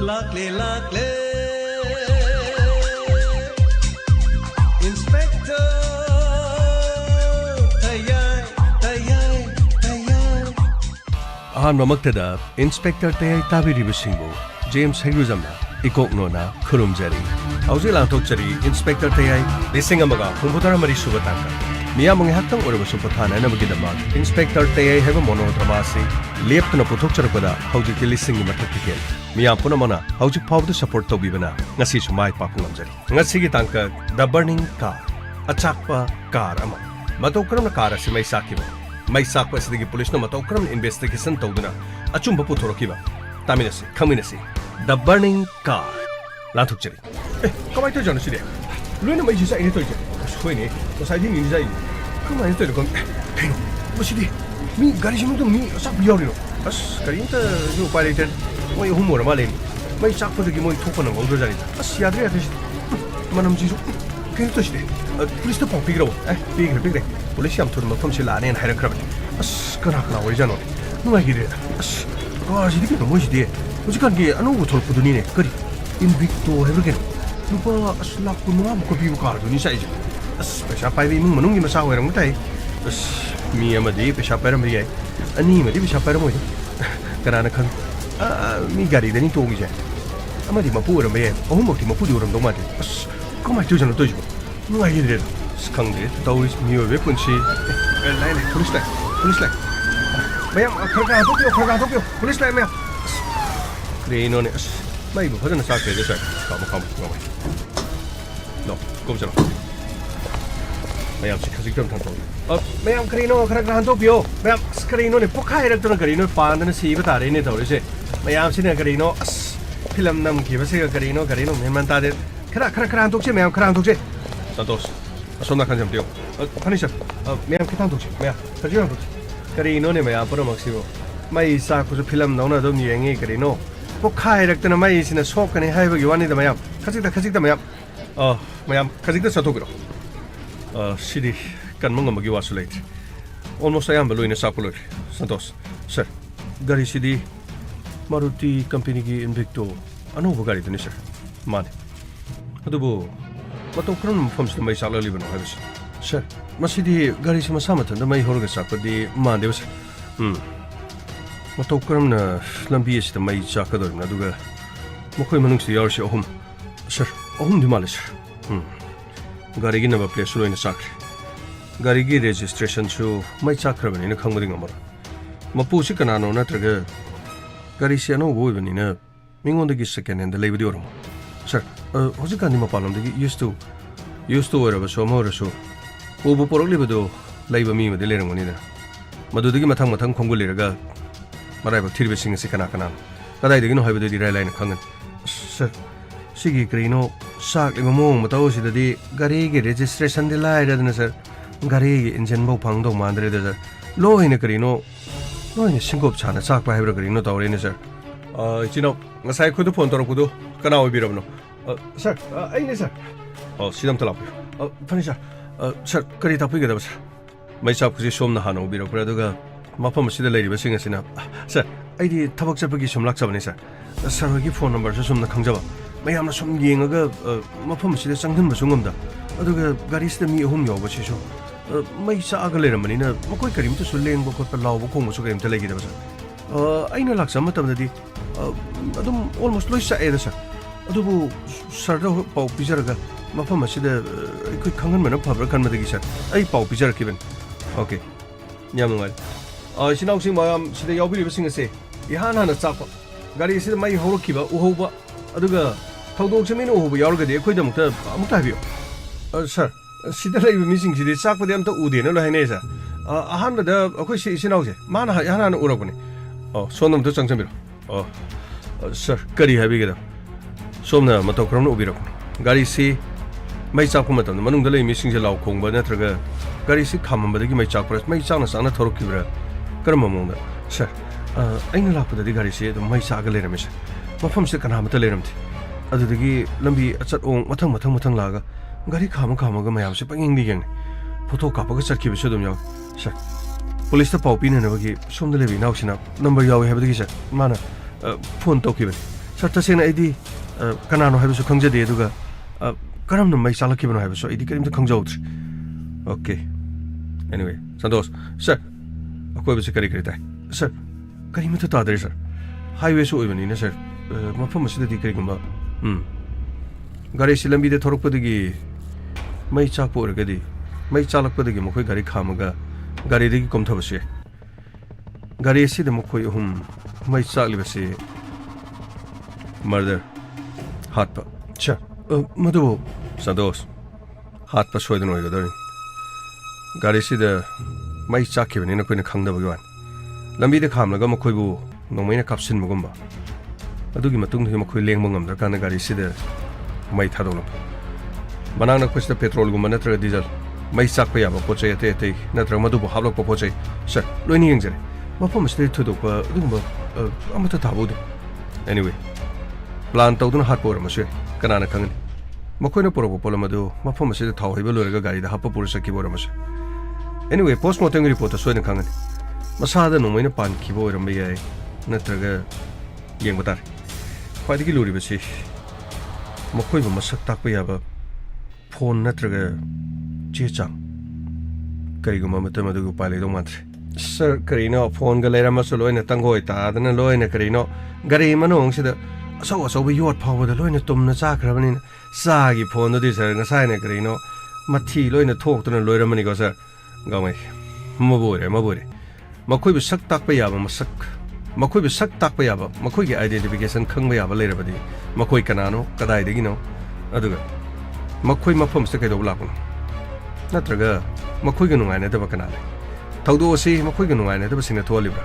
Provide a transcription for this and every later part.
lakle Inspector tayay Ahan mamaktada Inspector tayay tabiribasingbo James Heguzamna ikoknona khurumjari Hauji langthokjari Inspector tayay lising amaga humputara mari subatangka Miyamang haktang orabasu pathana namagidama Inspector tayay heba monodrama si leptana puthokcharapada hauji lising mathakike Miyam punamana hauji phawda support tawbibana ngasi sumai papungamjari ngasi gi tangka The Burning Car achakpa car ama matokramna car asi mai sakiba mai sakpa sidigi police na matokramna investigation tawduna achumba puthorokiba taminasi khaminasi The Burning Car lanthokjari kamai to janu side loina mai jisa ini toje soine to saidi ni jai kamai to kon kaino bosidi mi gari jimu to mi sak biyorino as karinta jo pilot moi humor malen mai sakpa digi moi thokona ngoldo jani as yadre yadre manam jisu kaino to side police to pigro pigre police am to mafam sila ane haira krab as kana kana ori jano nuai gire as ga jidi ke mo jidi Ujikan ke anu uthol puduni ne kari invicto hebrgen lupa aslak kunwa ko bi ka duni sai as pesha pai bi mung manung gi masa horam tai as mi amadi pesha param bi ai ani madi pesha param mo karana khan mi gari dani to gi ja amadi mapu ram bi ohum mokti mapu di ram do ma as ko ma tu jano to ju nu ai dire skang de to is mi we punchi lai police lai bayam kharga to police lai me Reno ne mai bu phadana sa ke jesa kam no kom chalo mayam se khasik tam thang mayam krino khara gran to pio mayam krino ne pokha rak to krino pan na si bata re ne to se mayam se ne krino film nam ki ba se krino men ta de khara to che mayam khara to che santos asona kan jam pio panisha mayam kitang to che mayam khajira to krino ne mayam pro maximo mai sa ku film no na do ni nge krino Pokai rakta na mai sina sok kani hai bagi wani da mayam khasik da mayam mayam khasik da sato gro sidi kan manga magi wasu late almost ayam balu ina sapulur santos sir gari sidi Maruti company gi Invicto anu gari tani sir mane adubu mato kran forms da mai sala liban habis sir masidi gari sima samatan da mai horga sapadi mande bas Matau karamna lambi asida mai chakadorna aduga makoi manungsi yarsi ahum sir ahum di malis gari gi number plate suloina sakre gari gi registration chu mai chakrabani na khangmadi ngamar mapu si kanano natraga gari si ano go ibani na mingonda gi second hand leibadi orum sir hojika ni mapalom de used to era so mo so obu porok libado leiba mi ma de lerangoni da madudagi mathang khongul leraga Marai ba thirbe sing se kana kadai de no haibe de rai line khangan sir sigi krino sak le mong mataw si de gari ge registration de lai da na sir gari ge engine bo phang do mandre de sir lo hine krino lo hine singop chana sak ba haibe krino tawre ne sir chino ngasai khudu phone tor kudu kana oi birabno sir ai ne sir sidam talap phani sir kari tapi ge da sir mai sap ku som na hano birab pra duga Mapam sida lady sing asina sir aidi thabak chapagi sumlak chabani sir sir gi phone number sa sumna khangjaba mayamna sum yengaga mapam sida changdin basungam da aduga gari sida mi hum yoba chi so mai sa aga leramani na makoi karim to suleng bo khot law bo khong so karim ta legi da sir aina laksa matam dadi adum almost loisa eda sir adubu sir da pau pijaraga mapam sida ikoi khangan mena phabra kan madagi sir ai pau pijar kiben okay nyamngal Sinausin mayam sida yaubiriba sing ase ihan hana chakpa gari sida mai horokiba uhoba aduga thawdok semina uhoba yaurgadi ekhoi damukta amukta habiyo sir sida leiba mising sidi chakpadi amta ude na lo haine sa ahan da akhoi sinause mana ihan hana urabani sonam to changchambiro sir gari habigeda somna matokramna ubirako gari si mai chakpa matam manungda lei mising je law khongba natraga gari si khamambadagi mai chakpa mai changna sangna thorokibra Karma monga sir aina lakpada di gari se mai saga lerame sir mafam se kana mata leramti adudagi lambi achat ong mathang laga gari khama ga mayam se panging di yang photo kapaga chakki bisu dum yaw sir police ta pau pina na bagi somda lebi nausina number yaw hebadagi sir mana phone to kiben sir tasena aidi kanano haibasu khangjade aduga karamna mai chalakibano haibasu aidi karimta khangjaudri okay anyway Santosh sir akoi base kari tai sir karimta tadre sir highway su oibani na sir mafam asida di karigumba gari silambi de thorokpadagi mai chakpo orgadi mai chalakpadagi mokoi gari khamaga gari degi komthabase gari asida mokoi mai chaklibase murder hatpa cha madu Santosh hatpa soidano oigadari gari sida mai chakhibani na koina khangdabagi wan lambi de khamlaga mokoi bu nongmaina kapsin mugumba adugi matung hi mokoi lengma ngamdra kana gari sida mai thadona manang na kwesta petrol gumba natra diesel mai chakpa yaba pochai ate ate natra madu bu hablok pochai sir loini yengjare mafam state thudokpa adugumba amata thabode anyway plan tawduna hatpor mashe kanana khangani makoina porobo polamadu mafam sida thawhiba loraga gari da happa pursa ki bora mashe anyway postmortem report soina khangani masada nomaina pan ki bora me yai natraga yengbatar khwaidigi luri basi makoi ba masak takpa yaba phone natraga chechang kariguma matam adugu pale do matre sir karino phone ga lera masalo ina tangoi ta adana loina karino gari manong sida aso ba yot phawda loina tumna chakrabani sa gi phone do di sir ngasai na karino mathi loina thoktuna loiramani go sir gamai mabore makoi ba sak takpa yaba masak makoi ba sak takpa yaba makoi gi identification khangba yaba lerabadi makoi kanano kadai degino aduga makoi mafam se kai do lakun natraga makoi ga nungai na daba kanale thaudo si makoi ga nungai na daba sina tholibra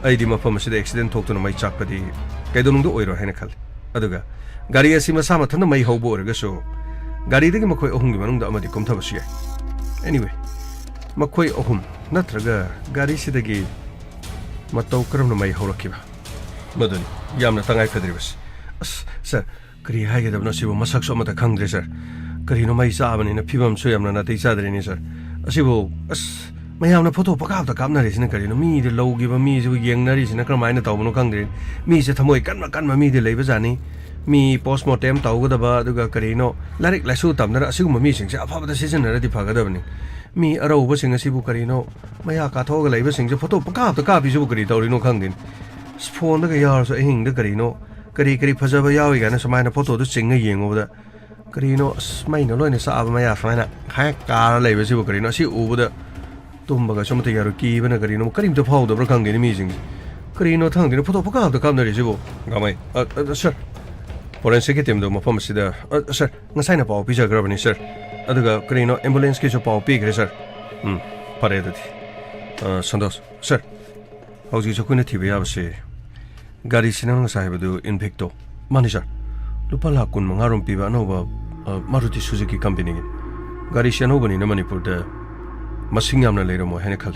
aidi mafam se accident thoktuna mai chakpadi kai do nungdo oiro haina khal aduga gari asi masa mathana mai hobo orga so gari degi makoi ohum gi manungda amadi komthabasi anyway makoi ohum natraga gari sidagi matau karamna mai horakiba madun yamna tangai fedribas sir kari haige dabna sibo masak so mata khangdre sir kari no mai saabani na phibam so yamna na teisadre ni sir asibo mayamna photo pakap ta kamna resina kari no mi de logi ba mi ju yengnari sina kramaina tawno khangdre mi se thamoi kanma mi de leiba jani mi postmortem tawgada aduga kari no larik lasu tamna asigum mi singse afabada season na di phagadabani mi arauba sing asibu kari no maya ka thoga leiba singse photo pakap ta ka bisu kari tawri no khangdin phone da yar so hing da kari no kari phajaba yawi ga na samaina photo du singa yengoda kari no mai no loina sa aba maya faina ha ka leiba sibu kari no si ubuda tumba ga somta yaru ki bana kari no karim to phau da bra khangdin mi sing kari no thang din photo pakap ta kam na resibo gamai sir forensic team do mafam sida sir ngasai na pau pija grabani sir aduga kari no ambulance ke so pau pi gre sir pare dati Santosh sir hauji so kuna thibe yabse gari sinang sahibadu invicto mani sir lupa lakun mangarom piba no ba Maruti Suzuki company gari siano bani na Manipur da masing yamna leiro mo hene khal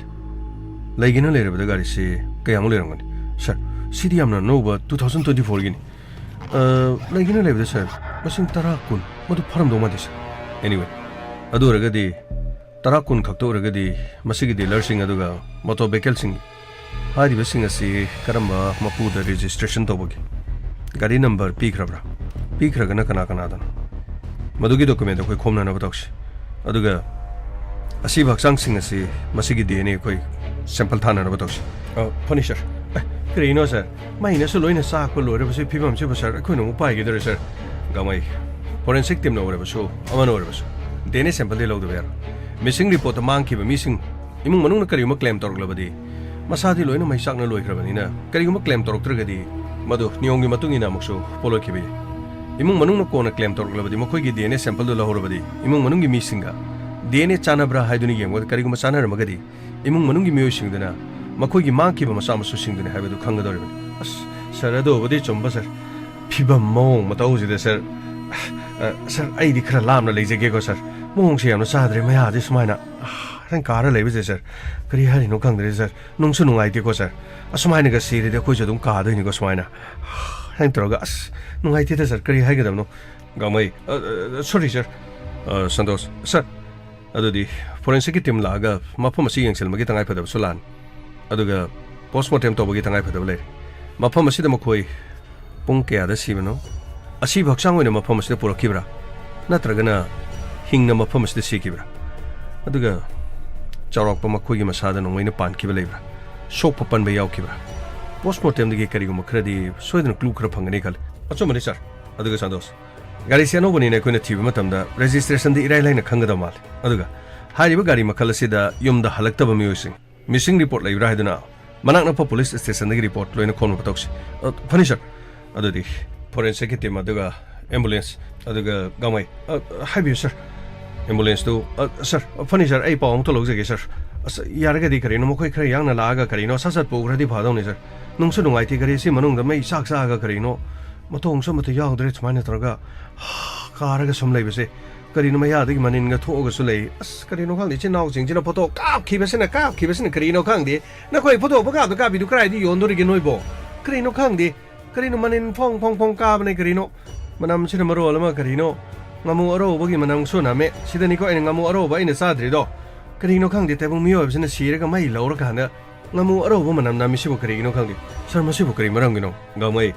laigina leiro da gari se kayam leiro ngani sir city yamna no ba 2024 gini laigina leiro da sir masing tarakun modu pharam do ma dis anyway adu ragadi tarakun khakto ragadi masigi dealer sing aduga moto vehicle sing hari basing asi karamba mapu da registration to bogi gari number pikragana kana dan madugi document koi khomna na batokshi aduga asi baksang sing asi masigi DNA koi sample thana na batokshi furniture krino sir mai na so loina sa ko lore basi phibam se basar koi no pai ge dore sir gamai forensic team no ore baso amano ore baso DNA sample de logdo ber missing report mang ki ba missing imung manung na kari ma claim torglabadi masadi loina mai sakna loi khrabani na kari ma claim toroktragadi madu niyongi matungina mukso polo kibi imung manung na kona claim torglabadi makoi gi DNA sample do lahorabadi imung manung gi missinga DNA chanabra haiduni yengwa kariguma chanar magadi imung manung gi miyo singdana makoi gi mangki ba masa masu singdana haibadu khangadoribani sir ado bodi chomba sir phibam mong matau jide sir sir ai di khara lamna leijege go sir mong se yamna sadre maya de sumaina ran kara leibise sir kari hari no khangdre sir nungsu nungai de ko sir asmaina ga sire de khoi jadum ka de ni go sumaina ran troga as nungai te sir kari hai ga damno gamai sorry sir Santosh sir adudi forensic team laga mafam asi yengsel magi tangai phadab sulan aduga postmortem to bagi tangai phadab le mafam asi da makoi ꯄꯨꯡ ꯀꯌꯥꯗ ꯁꯤꯕꯅꯣ ꯑꯁꯤꯕ ꯍꯛꯆꯥꯡ ꯑꯣꯏꯅ ꯃꯐꯝ ꯑꯁꯤꯗ ꯄꯨꯔꯛꯈꯤꯕ꯭ꯔꯥ ꯅꯠꯇ꯭ꯔꯒꯅ ꯍꯤꯡꯅ ꯃꯐꯝ ꯑꯁꯤꯗ ꯁꯤꯈꯤꯕ꯭ꯔꯥ ꯑꯗꯨꯒ ꯆꯥꯎꯔꯥꯛꯄ ꯃꯈꯣꯏꯒꯤ ꯃꯁꯥꯗ ꯅꯣꯡꯃꯩꯅ ꯄꯥꯟꯈꯤꯕ ꯂꯩꯕ꯭ꯔꯥ ꯁꯣꯛꯄ ꯄꯟꯕ ꯌꯥꯎꯈꯤꯕ꯭ꯔꯥ ꯄꯣꯁꯠꯃꯣꯔꯇꯦꯝꯗꯒꯤ ꯀꯔꯤꯒꯨꯝꯕ ꯈꯔꯗꯤ ꯁꯣꯏꯗꯅ ꯀ꯭ꯂꯨ ꯈꯔ ꯐꯪꯒꯅꯤ ꯈꯜꯂꯤ ꯑꯆꯨꯝꯕꯅꯤ ꯁꯥꯔ ꯑꯗꯨꯒ ꯁꯟꯗꯣꯁ ꯒꯥꯔꯤꯁꯤ ꯑꯅꯧꯕꯅꯤꯅ ꯑꯩꯈꯣꯏꯅ ꯊꯤꯕ ꯃꯇꯝꯗ ꯔꯦꯖꯤꯁꯇ꯭ꯔꯦꯁꯟꯗꯤ ꯏꯔꯥꯏ ꯂꯥꯏꯅ ꯈꯪꯒꯗꯕ ꯃꯥꯜꯂꯤ ꯑꯗꯨꯒ ꯍꯥꯏꯔꯤꯕ ꯒꯥꯔꯤ ꯃꯈꯜ ꯑꯁꯤꯗ ꯌꯨꯝꯗ ꯍꯜꯂꯛꯇꯕ ꯃꯤꯑꯣꯏꯁꯤꯡ ꯃꯤꯁꯤꯡ ꯔꯤꯄꯣꯔꯠ ꯂꯩꯕ꯭ꯔꯥ ꯍꯥꯏꯗꯨꯅ ꯃꯅꯥꯛ ꯅꯛꯄ ꯄꯨꯂꯤꯁ ꯁ꯭ꯇꯦꯁꯟꯗꯒꯤ ꯔꯤꯄꯣꯔꯠ ꯂꯣꯏꯅ ꯈꯣꯝꯅꯕ ꯇꯧꯁꯤ ꯐꯅꯤ ꯁꯥꯔ ꯑꯗꯨꯗꯤ ꯐꯣꯔꯦꯟꯁꯤꯛꯀꯤ ꯇꯤꯝ ꯑꯗꯨꯒ ꯑꯦꯝꯕꯨꯂꯦꯟꯁ ꯑꯗꯨꯒ ꯒꯥꯡꯃꯩ ꯍꯥꯏꯕꯤꯌꯨ ꯁꯥꯔ ꯑꯦꯝꯕꯨꯂꯦꯟꯁꯇꯨ ꯁꯥꯔ ꯐꯅꯤ ꯁꯥꯔ ꯑꯩ ꯄꯥꯎ ꯑꯃꯨꯛꯇ ꯂꯧꯖꯒꯦ ꯁꯥꯔ ꯑꯁ ꯌꯥꯔꯒꯗꯤ ꯀꯔꯤꯅꯣ ꯃꯈꯣꯏ ꯈꯔ ꯌꯥꯡꯅ ꯂꯥꯛꯑꯒ ꯀꯔꯤꯅꯣ ꯁꯠ ꯁꯠ ꯄꯨꯈ꯭ꯔꯗꯤ ꯐꯗꯧꯅꯤ ꯁꯥꯔ ꯅꯨꯡꯁꯨ ꯅꯨꯡꯉꯥꯏꯇꯦ ꯒꯥꯔꯤ ꯑꯁꯤ ꯃꯅꯨꯡꯗ ꯃꯩ ꯆꯥꯛ ꯆꯥꯛꯑꯒ ꯀꯔꯤꯅꯣ ꯃꯇꯣꯡꯁꯨ ꯑꯃꯠꯇ ꯌꯥꯎꯗ꯭ꯔꯦ ꯁꯨꯃꯥꯏꯅ ꯇꯧꯔꯒ ꯀꯥꯔꯒ ꯁꯨꯝ ꯂꯩꯕꯁꯦ ꯀꯔꯤꯅꯣ ꯃꯌꯥꯗꯒꯤ ꯃꯅꯤꯟꯒ ꯊꯣꯛꯑꯒꯁꯨ ꯂꯩ ꯑꯁ ꯀꯔꯤꯅꯣ ꯈꯪꯗꯦ ꯏꯆꯤꯟ ꯏꯅꯥꯎꯁꯤꯡꯁꯤ나 ꯐꯣꯇꯣ ꯀꯥꯞꯈꯤꯕꯁꯤꯅ ꯀꯔꯤꯅꯣ ꯈꯪꯗꯦ ꯅꯈꯣꯏ ꯐꯣꯇꯣ ꯄꯪꯀꯥꯞꯇ ꯀꯥꯞꯄꯤꯗꯨ ꯀꯗꯥꯏꯗ ꯌꯣꯟꯗꯣꯔꯤꯒꯦ ꯅꯣꯏꯕꯣ ꯀꯔꯤꯅꯣ ꯈꯪꯗꯦ ꯀꯔꯤꯅꯣ ꯃꯅꯤꯟ ꯐꯣꯡ ꯐꯣꯡ ꯐꯣꯡ ꯀꯥꯕꯅꯦ ꯀꯔꯤꯅꯣ ꯃꯅꯝꯁꯤꯅ ꯃꯔꯣꯜ ꯑꯃ ꯀꯔꯤꯅꯣ ꯉꯥꯃꯨ ꯑꯔꯧꯕꯒꯤ ꯃꯅꯝꯁꯨ ꯅꯝꯃꯦ ꯁꯤꯗꯅꯤꯀꯣ ꯑꯩꯅ ꯉꯥꯃꯨ ꯑꯔꯧꯕ ꯑꯩꯅ ꯆꯥꯗ꯭ꯔꯤꯗꯣ ꯀꯔꯤꯅꯣ ꯈꯪꯗꯦ ꯇꯥꯏꯕꯪ ꯃꯤꯑꯣꯏꯕꯁꯤꯅ ꯁꯤꯔꯒ ꯃꯩ ꯂꯧꯔꯀꯥꯟꯗ ꯉꯥꯃꯨ ꯑꯔꯧꯕ ꯃꯅꯝ ꯅꯝꯃꯤꯁꯤꯕꯨ ꯀꯔꯤꯒꯤꯅꯣ ꯈꯪꯗꯦ ꯁꯥꯔ ꯃꯁꯤꯕꯨ ꯀꯔꯤ ꯃꯔꯝꯒꯤꯅꯣ ꯒꯥꯡꯃꯩ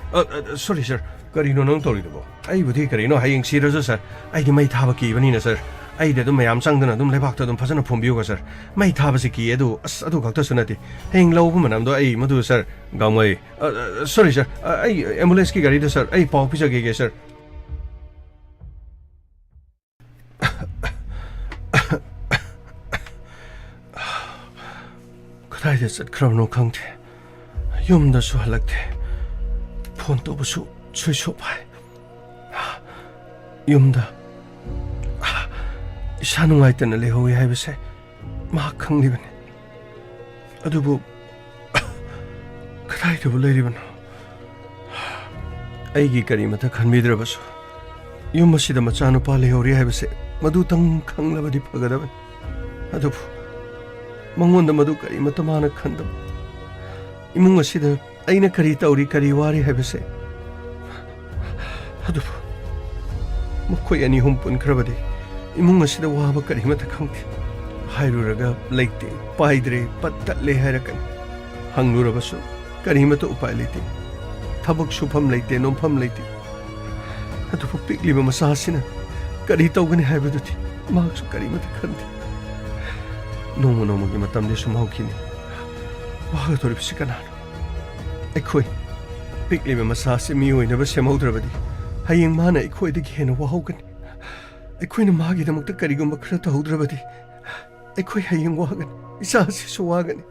ꯁꯣꯔꯤ ꯁꯥꯔ ꯀꯔꯤꯅꯣ ꯅꯪ ꯇꯧꯔꯤꯗꯨꯕꯣ ꯑꯩꯕꯨꯗꯤ ꯀꯔꯤꯅꯣ ꯍꯌꯦꯡ ꯁꯤꯔꯁꯨ ꯁꯥꯔ ꯑꯩꯗꯤ ꯃꯩ ꯊꯥꯕ ꯀꯤꯕꯅꯤꯅ ꯁꯥꯔ ꯑꯩꯗꯤ ꯑꯗꯨꯝ ꯃꯌꯥꯝ ꯆꯪꯗꯅ ꯑꯗꯨꯝ ꯂꯩꯕꯥꯛꯇ ꯑꯗꯨꯝ ꯐꯖꯅ ꯐꯨꯝꯕꯤꯌꯨꯒ ꯁꯥꯔ ꯃꯩ ꯊꯥꯕꯁꯤ ꯀꯤꯌꯦ ꯑꯗꯨ ꯑꯁ ꯑꯗꯨ ꯈꯛꯇꯁꯨ ꯅꯠꯇꯦ ꯍꯌꯦꯡ ꯂꯧꯕ ꯃꯅꯝꯗꯣ ꯑꯩ ꯃꯗꯨ ꯁꯥꯔ ꯒꯥꯡꯃꯩ ꯁꯣꯔꯤ ꯁꯥꯔ ꯑꯩ ꯑꯦꯝꯕꯨꯂꯦꯟꯁꯀꯤ ꯒꯥꯔꯤꯗꯣ ꯁꯥꯔ ꯑꯩ ꯄꯥꯎ ꯄꯤꯖꯒꯦ ꯁꯥꯔ ꯀꯗꯥꯏꯗ ꯆꯠꯈ꯭ꯔꯕꯅꯣ ꯈꯪꯗꯦ ꯌꯨꯝꯗꯁꯨ ꯍꯜꯂꯛꯇꯦ ꯐꯣꯟ ꯇꯧꯕꯁꯨ ꯁ꯭ꯋꯤꯆ ꯑꯣꯐ ꯍꯥꯏ ꯌꯨꯝꯗ ꯏꯁꯥ ꯅꯨꯡꯉꯥꯏꯇꯅ ꯂꯩꯍꯧꯏ ꯍꯥꯏꯕꯁꯦ ꯃꯍꯥꯛ ꯈꯪꯂꯤꯕꯅꯤ ꯑꯗꯨꯕꯨ ꯀꯗꯥꯏꯗꯕꯨ ꯂꯩꯔꯤꯕꯅꯣ ꯑꯩꯒꯤ ꯀꯔꯤꯃꯇ ꯈꯟꯕꯤꯗ꯭ꯔꯕꯁꯨ ꯌꯨꯝ ꯑꯁꯤꯗ ꯃꯆꯥꯅꯨꯄꯥ ꯂꯩꯍꯧꯔꯤ ꯍꯥꯏꯕꯁꯦ ꯃꯗꯨꯇꯪ ꯈꯪꯂꯕꯗꯤ ꯐꯒꯗꯕꯅꯤ ꯑꯗꯨꯕꯨ ꯃꯉꯣꯟꯗ ꯃꯗꯨ ꯀꯔꯤꯃꯇ ꯃꯥꯅ ꯈꯟꯗꯕ ꯏꯃꯨꯡ ꯑꯁꯤꯗ ꯑꯩꯅ ꯀꯔꯤ ꯇꯧꯔꯤ ꯀꯔꯤ ꯋꯥꯔꯤ ꯍꯥꯏꯕꯁꯦ ꯑꯗꯨꯕꯨ ꯃꯈꯣꯏ ꯑꯅꯤ ꯑꯍꯨꯝ ꯄꯨꯟꯈ꯭ꯔꯕꯗꯤ ꯏꯃꯨꯡ ꯑꯁꯤꯗ ꯋꯥꯕ ꯀꯔꯤꯃꯇ ꯈꯪꯗꯦ ꯍꯥꯏꯔꯨꯔꯒ ꯂꯩꯇꯦ ꯄꯥꯏꯗ꯭ꯔꯦ ꯄꯠ ꯇꯠꯂꯦ ꯍꯥꯏꯔꯛꯀꯅꯤ ꯍꯪꯂꯨꯔꯕꯁꯨ ꯀꯔꯤꯃꯇ ꯎꯄꯥꯏ ꯂꯩꯇꯦ ꯊꯕꯛ ꯁꯨꯐꯝ ꯂꯩꯇꯦ ꯅꯣꯝꯐꯝ ꯂꯩꯇꯦ ꯑꯗꯨꯕꯨ ꯄꯤꯛꯂꯤꯕ ꯃꯆꯥꯁꯤꯅ ꯀꯔꯤ ꯇꯧꯒꯅꯤ ꯍꯥꯏꯕꯗꯨꯗꯤ ꯃꯍꯥꯛꯁꯨ ꯀꯔꯤꯃꯇ ꯈꯟꯗꯦ ꯅꯣꯡꯃ ꯅꯣꯡꯃꯒꯤ ꯃꯇꯝꯗꯤ ꯁꯨꯝ ꯍꯧꯈꯤꯅꯤ ꯋꯥꯒꯗꯧꯔꯤꯕꯁꯤ ꯀꯅꯥꯅꯣ ꯑꯩꯈꯣꯏ ꯄꯤꯛꯂꯤꯕ ꯃꯆꯥꯁꯤ ꯃꯤ ꯑꯣꯏꯅꯕ ꯁꯦꯝꯍꯧꯗ꯭ꯔꯕꯗꯤ ꯍꯌꯦꯡ ꯃꯥꯅ ꯑꯩꯈꯣꯏꯗꯒꯤ ꯍꯦꯟꯅ ꯋꯥꯍꯧꯒꯅꯤ ꯑꯩꯈꯣꯏꯅ ꯃꯥꯒꯤꯗꯃꯛꯇ ꯀꯔꯤꯒꯨꯝꯕ ꯈꯔ ꯇꯧꯍꯧꯗ꯭ꯔꯕꯗꯤ ꯑꯩꯈꯣꯏ ꯍꯌꯦꯡ ꯋꯥꯒꯅꯤ ꯏꯆꯥꯁꯤꯁꯨ ꯋꯥꯒꯅꯤ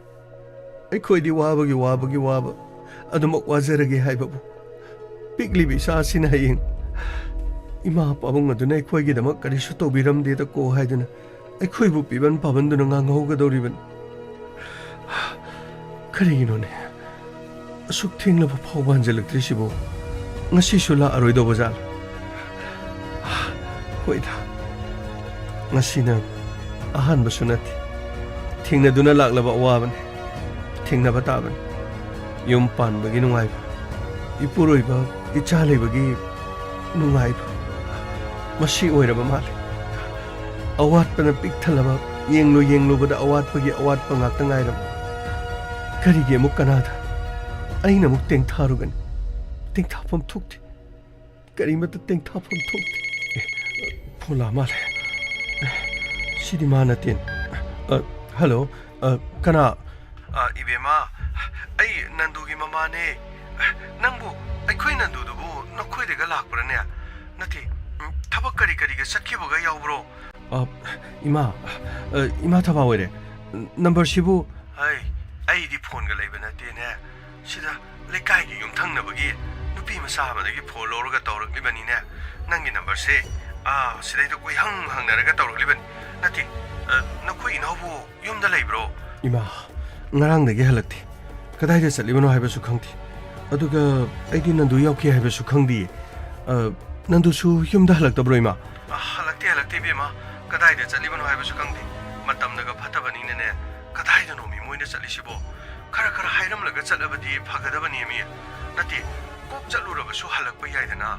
ꯑꯩꯈꯣꯏꯗꯤ ꯋꯥꯕꯒꯤ ꯋꯥꯕ ꯑꯗꯨꯃꯛ ꯋꯥꯖꯔꯒꯦ ꯍꯥꯏꯕꯕꯨ ꯄꯤꯛꯂꯤꯕ ꯏꯆꯥꯁꯤꯅ ꯍꯌꯦꯡ ꯏꯃꯥ ꯄꯥꯕꯨꯡ ꯑꯗꯨꯅ ꯑꯩꯈꯣꯏꯒꯤꯗꯃꯛ ꯀꯔꯤꯁꯨ ꯇꯧꯕꯤꯔꯝꯗꯦꯗꯀꯣ ꯍꯥꯏꯗꯨꯅ ꯑꯩꯈꯣꯏꯕꯨ ꯄꯤꯕꯟ ꯄꯥꯕꯟꯗꯨꯅ ꯉꯥꯡꯍꯧꯒꯗꯧꯔꯤꯕꯅꯤ ꯀꯔꯤꯒꯤꯅꯣꯅꯦ ꯑꯁꯨꯛ ꯊꯦꯡꯂꯕ ꯐꯥꯎꯕ ꯍꯟꯖꯤꯜꯂꯛꯇ꯭ꯔꯤꯁꯤꯕꯨ ꯉꯁꯤꯁꯨ ꯂꯥꯛꯑꯔꯣꯏꯗꯧꯕ ꯖꯥꯠꯂ ꯍꯣꯏꯗ ꯉꯁꯤꯅ ꯑꯍꯥꯟꯕꯁꯨ ꯅꯠꯇꯦ ꯊꯦꯡꯅꯗꯨꯅ ꯂꯥꯛꯂꯕ ꯑꯋꯥꯕꯅꯤ ꯊꯦꯡꯅꯕ ꯇꯥꯕꯅꯤ ꯌꯨꯝ ꯄꯥꯟꯕꯒꯤ ꯅꯨꯡꯉꯥꯏꯕ ꯏꯄꯨꯔꯣꯏꯕ ꯏꯆꯥ ꯂꯩꯕꯒꯤ ꯅꯨꯡꯉꯥꯏꯕ ꯃꯁꯤ ꯑꯣꯏꯔꯕ ꯃꯥꯜꯂꯤ ꯑꯋꯥꯠꯄꯅ ꯄꯤꯛ ꯊꯜꯂꯕ ꯌꯦꯡꯂꯨꯕꯗ ꯑꯋꯥꯠꯄꯒꯤ ꯑꯋꯥꯠꯄ ꯉꯥꯛꯇ ꯉꯥꯏꯔꯕ ꯀꯔꯤꯒꯤ ꯑꯃꯨꯛ ꯀꯅꯥꯗ ꯑꯩꯅ ꯑꯃꯨꯛ ꯇꯦꯡꯊꯥꯔꯨꯒꯅꯤ ꯇꯦꯡꯊꯥꯐꯝ ꯊꯣꯛꯇꯦ ꯀꯔꯤꯃꯇ ꯇꯦꯡꯊꯥꯐꯝ ꯊꯣꯛꯇꯦ ꯐꯣꯂꯥ ꯃꯥꯜꯂꯦ ꯁꯤꯗꯤ ꯃꯥ ꯅꯠꯇꯦ ꯍꯜꯂꯣ ꯀꯅꯥ ꯏꯕꯦꯝꯃ ꯑꯩ ꯅꯟꯗꯨꯒꯤ ꯃꯃꯥꯅꯦ ꯅꯪꯕꯨ ꯑꯩꯈꯣꯏ ꯅꯟꯗꯨꯗꯨꯕꯨ ꯅꯈꯣꯏꯗꯒ ꯂꯥꯛꯄ꯭ꯔꯅꯦ ꯅꯠꯇꯦ ꯊꯕꯛ ꯀꯔꯤꯒ ꯆꯠꯈꯤꯕꯒ ꯌꯥꯎꯕ꯭ꯔꯣ ꯏꯃꯥ ꯊꯕꯛ ꯑꯣꯏꯔꯦ ꯅꯝꯕꯔꯁꯤꯕꯨ ꯑꯩꯗꯤ ꯐꯣꯟꯒ ꯂꯩꯕ ꯅꯠꯇꯦꯅꯦ ꯁꯤꯗ ꯂꯩꯀꯥꯏꯒꯤ ꯌꯨꯝꯊꯪꯅꯕꯒꯤ ꯅꯨꯄꯤ ꯃꯆꯥ ꯑꯃꯗꯒꯤ ꯐꯣꯟ ꯂꯧꯔꯒ ꯇꯧꯔꯛꯂꯤꯕꯅꯤꯅꯦ ꯅꯪꯒꯤ ꯅꯝꯕꯔꯁꯦ ꯁꯤꯗꯩꯗ ꯍꯪꯅꯔꯒ ꯇꯧꯔꯛꯂꯤꯕꯅꯤ ꯅꯠꯇꯦ ꯅꯈꯣꯏ ꯏꯅꯥꯎꯕꯨ ꯌꯨꯝꯗ ꯂꯩꯕ꯭ꯔꯣ ꯏꯃꯥ ꯉꯔꯥꯡꯗꯒꯤ ꯍꯜꯂꯛꯇꯦ ꯀꯗꯥꯏꯗ ꯆꯠꯂꯤꯕꯅꯣ ꯍꯥꯏꯕꯁꯨ ꯈꯪꯗꯦ ꯑꯗꯨꯒ ꯑꯩꯗꯤ ꯅꯟꯗꯨ ꯌꯥꯎꯈꯤ ꯍꯥꯏꯕꯁꯨ ꯈꯪꯗꯤꯌꯦ ꯅꯟꯗꯨꯁꯨ ꯌꯨꯝꯗ ꯍꯜꯂꯛꯇꯕ꯭ꯔꯣ ꯏꯃꯥ ꯍꯜꯂꯛꯇꯦ ꯏꯕꯦꯝꯃ ꯀꯗꯥꯏꯗ ꯆꯠꯂꯤꯕꯅꯣ ꯍꯥꯏꯕꯁꯨ ꯈꯪꯗꯦ ꯃꯇꯝꯅꯒ ꯐꯠꯇꯕꯅꯤꯅꯅꯦ ꯀꯗꯥꯏꯗꯅꯣ ꯃꯣꯏꯅ ꯆꯠꯂꯤꯁꯤꯕꯣ ꯈꯔ ꯍꯥꯏꯔꯝꯂꯒ ꯆꯠꯂꯕꯗꯤ ꯐꯒꯗꯕꯅꯤ ꯃꯤ ꯅꯠꯇꯦ ꯀꯣꯛ ꯆꯠꯂꯨꯔꯕꯁꯨ ꯍꯜꯂꯛꯄ ꯌꯥꯏꯗꯅ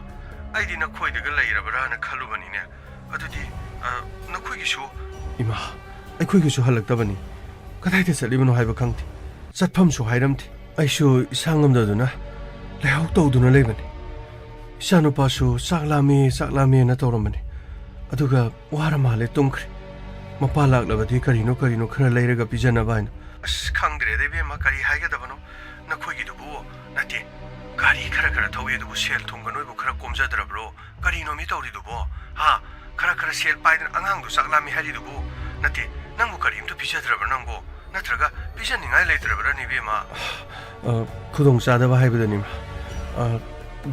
ꯑꯩꯗꯤ ꯅꯈꯣꯏꯗꯒ ꯂꯩꯔꯕ꯭ꯔꯥꯅ ꯈꯜꯂꯨꯕꯅꯤꯅꯦ ꯑꯗꯨꯗꯤ ꯅꯈꯣꯏꯒꯤꯁꯨ ꯏꯃꯥ ꯑꯩꯈꯣꯏꯒꯤꯁꯨ ꯍꯜꯂꯛꯇꯕꯅꯤ ꯀꯗꯥꯏꯗ ꯆꯠꯂꯤꯕꯅꯣ ꯍꯥꯏꯕ ꯈꯪꯗꯦ ꯆꯠꯐꯝꯁꯨ ꯍꯥꯏꯔꯝꯗꯦ ꯑꯩꯁꯨ ꯏꯁꯥ ꯉꯝꯗꯗꯨꯅ ꯂꯩꯍꯥꯎ ꯇꯧꯗꯨꯅ ꯂꯩꯕꯅꯤ Ichanupasu saklami na tawramani. Aduga wara male tumkhre. Mapa laklabadi karino khara leiraga pijanaba haina. As khangdre de bema kari haigadabano nakhoigidubu nate gari khara thawyedubu sel thunga noibu khara komjadrabro karino mi tawridubu ha khara sel paidan angangdu saklami haridubu nate nangbu karimtu pijadrabra nangbo natraga pijaningai leitrabra ni bema khudong chadaba haibadani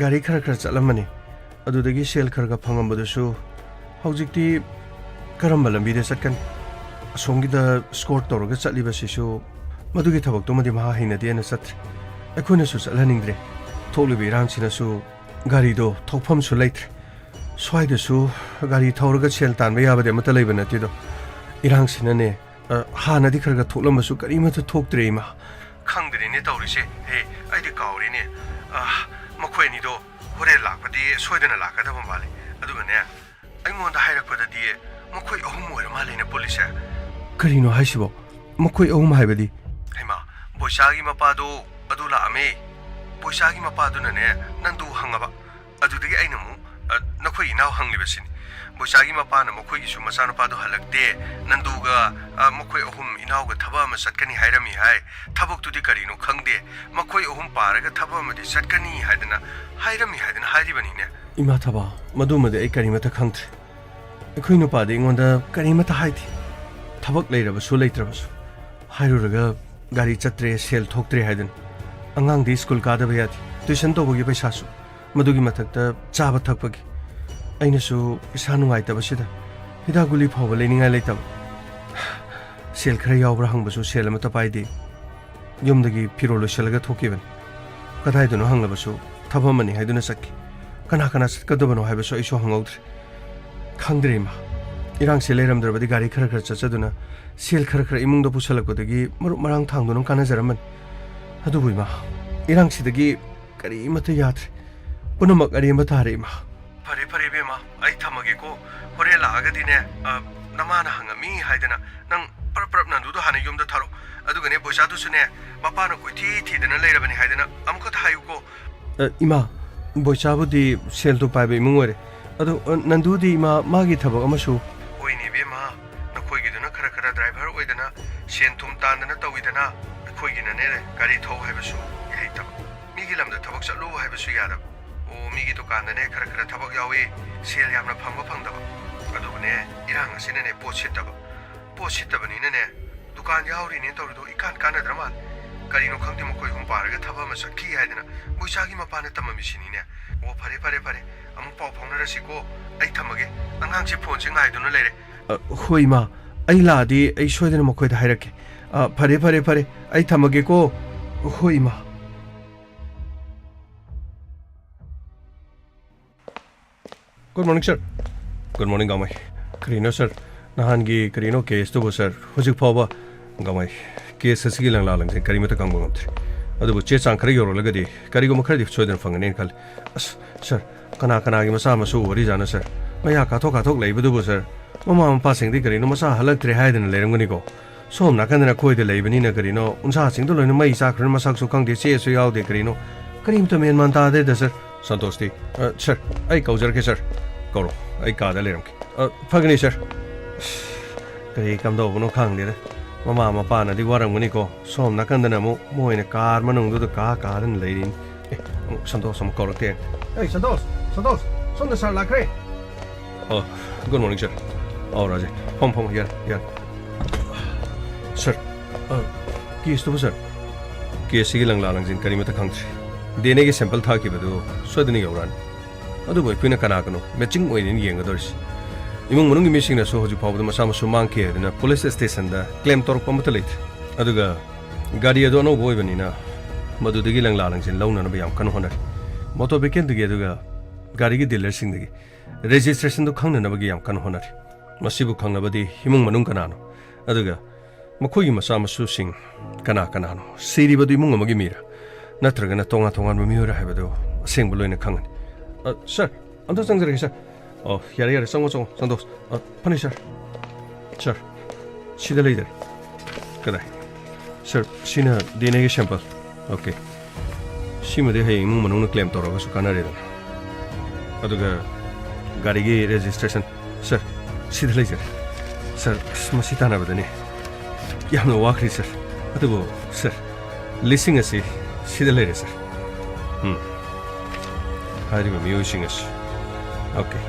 gari khara chalamani adudagi sel kharaga phangambadasu haujikti karamba lambide satkan asongida score tawraga chatlibasisu madugi thabak tomadi maha hinadi ana sat akhona su chalhaningdre tholibi rangchinasu gari do thokpham su leitre swaida su gari thawraga sel tanba yabade mata leiba natido irang sinane hanadi kharaga thoklamasu karimata thoktre ma khangdre ne tawrise he aidi kawri ne makhoi do hore lakpadi soidana lakadaba male aduga ne aingonda hairakpadadi makhoi ahum oira male ne police karino haisibo makhoi ahum haibadi haima boisagi mapado adula ame boisagi mapado nane nandu hangaba adudagi aina mu nakhoi inaw hanglibasini boisagi mapana makhoi gi su masana pado halakte nanduga makhoi ahum inawga thaba ma satkani hairami hai thabuk tudi karino khangde makhoi ahum paraga thaba ma di satkani haidana hairami haidana hairibani ne ima thaba madumade ai karimata khangtre akhoi no pade ingonda karimata haiti thabak leiraba su leitrabasu hairuraga gari chatre sel thoktre haidan angang di school kada bhayati tuition to bogi paisa su madugi mathakta chaba thakpagi aina su isa nungai tabasida hida guli phawba leiningai leitab sel khara yawbra hangbasu sel amata paide yumdagi pirolo selaga thokiban kadai dono hanglabasu thabamani haiduna sakki kana satkadabano haibasu aisu hangaudre khangdre ma irang sel leiramdrabadi gari khara chachaduna sel khara imungda pusalakodagi maru marang thangdunam kanajaraman adubui ma irang sidagi kari mata yatre punamak ari mata hare ma fare bema ai thamage ko hore laagadi ne namana hangami haidana nang parap nandu do hana yumda tharo adugane boisa du sune mapa na koithi thidana leirabani haidana amko thayu ko ima boisa budi sel to paibe mungore adu nandu di ima magi thabak amasu oini bema na khoigi duna khara driver oidana sen thum tandana tawidana khoigi na ne gari thau haibasu yai tab migi lamda thabak chalu haibasu yada o migi dukan ne khara thabak yawi sel yamna phangdaba adugane irang asine ne pochitaba ni ne dukan yauri ne tawrido ikan drama karino khangte mokoi hum paraga thaba ma sakhi haidana buisagi mapana tamami sini ne o fare amu pau phonara siko ai thamage angang che phone che ngai duna leire hoi ma ai ladi ai soidana mokoi da hairake fare ai thamage ko hoi ma Good morning, sir. Good morning, Gamai. Karino, sir. Nahangi Karino case to sir. Hojik Pava Gamai. Case as Gilang Lalang, Karimata Kangam. Adu Chess and Karigo Lagadi. Karigo Makadi, Sodan Fangan. Sir, Kanaki Masama so Rizana, sir. Mayaka talk labor, sir. Mamma passing the Karino Masa Halak Trihide and Lerangonigo. So Nakana Koi de Labanina Karino, unsasing to learn May Sakran Masakso Kang de CS out de Karino. Karim to me and Manta de sir. Santosti. Sir, I go, sir. Goro, I got a little. Fagani, sir. Kari come over no kang did. Mamma Pana, the water Munico, so Nakandanamo, more in a car, Manung do the car and lady. Santos, some color there. Hey, Santos, Sunday, sir, like Oh, good morning, sir. Oh, Raja, pom here. Sir, keys to sir. Keys Silang Langs in Karimata country. The neg simple taki badu, so the nigger run. Otherwise, Pina Kanakano, matching way in young others. Even Munungi missing a soju pop the Masama Sumanki in a police station, the claim torp pomatalate. Aduga Gadia don't know Boyvanina, Madu the Gilang Langs in Lona Biam Kanhona. Moto became together Garigi dealers in the registration to Kang and Nabagiam Kanhona. Masibu Kanabadi, Himun Manunkanano. Aduga Makuyi Masama Susing Kanakanano, Siri Badi Mungamagimira. Natragana Tonga Mura Habado, a single in a Kangan. Sir, understand, sir. Oh, here, someone Santos. Punisher. Sir, she the leader. Good day. Sir, she na DNA sample. Okay. She may have a claim to Rogas Canada. ꯑꯗꯨꯒ ꯒꯥꯔꯤꯒꯤ registration sir ꯁꯤꯗ ꯂꯩꯖꯔꯦ sir ꯃꯁꯤ ꯇꯥꯟꯅꯕꯗꯅꯤ ꯌꯥꯝꯅ ꯋꯥꯈ꯭ꯔꯦ sir ꯑꯗꯨꯕꯨ sir ꯂꯤꯁꯤꯡ ꯑꯁꯤ ꯁꯤꯗ ꯂꯩꯔꯦ ꯁꯔ ꯍꯥꯏꯔꯤꯕ ꯃꯤꯑꯣꯏꯁꯤꯡ ꯑꯁꯤ ꯑꯣꯀꯦ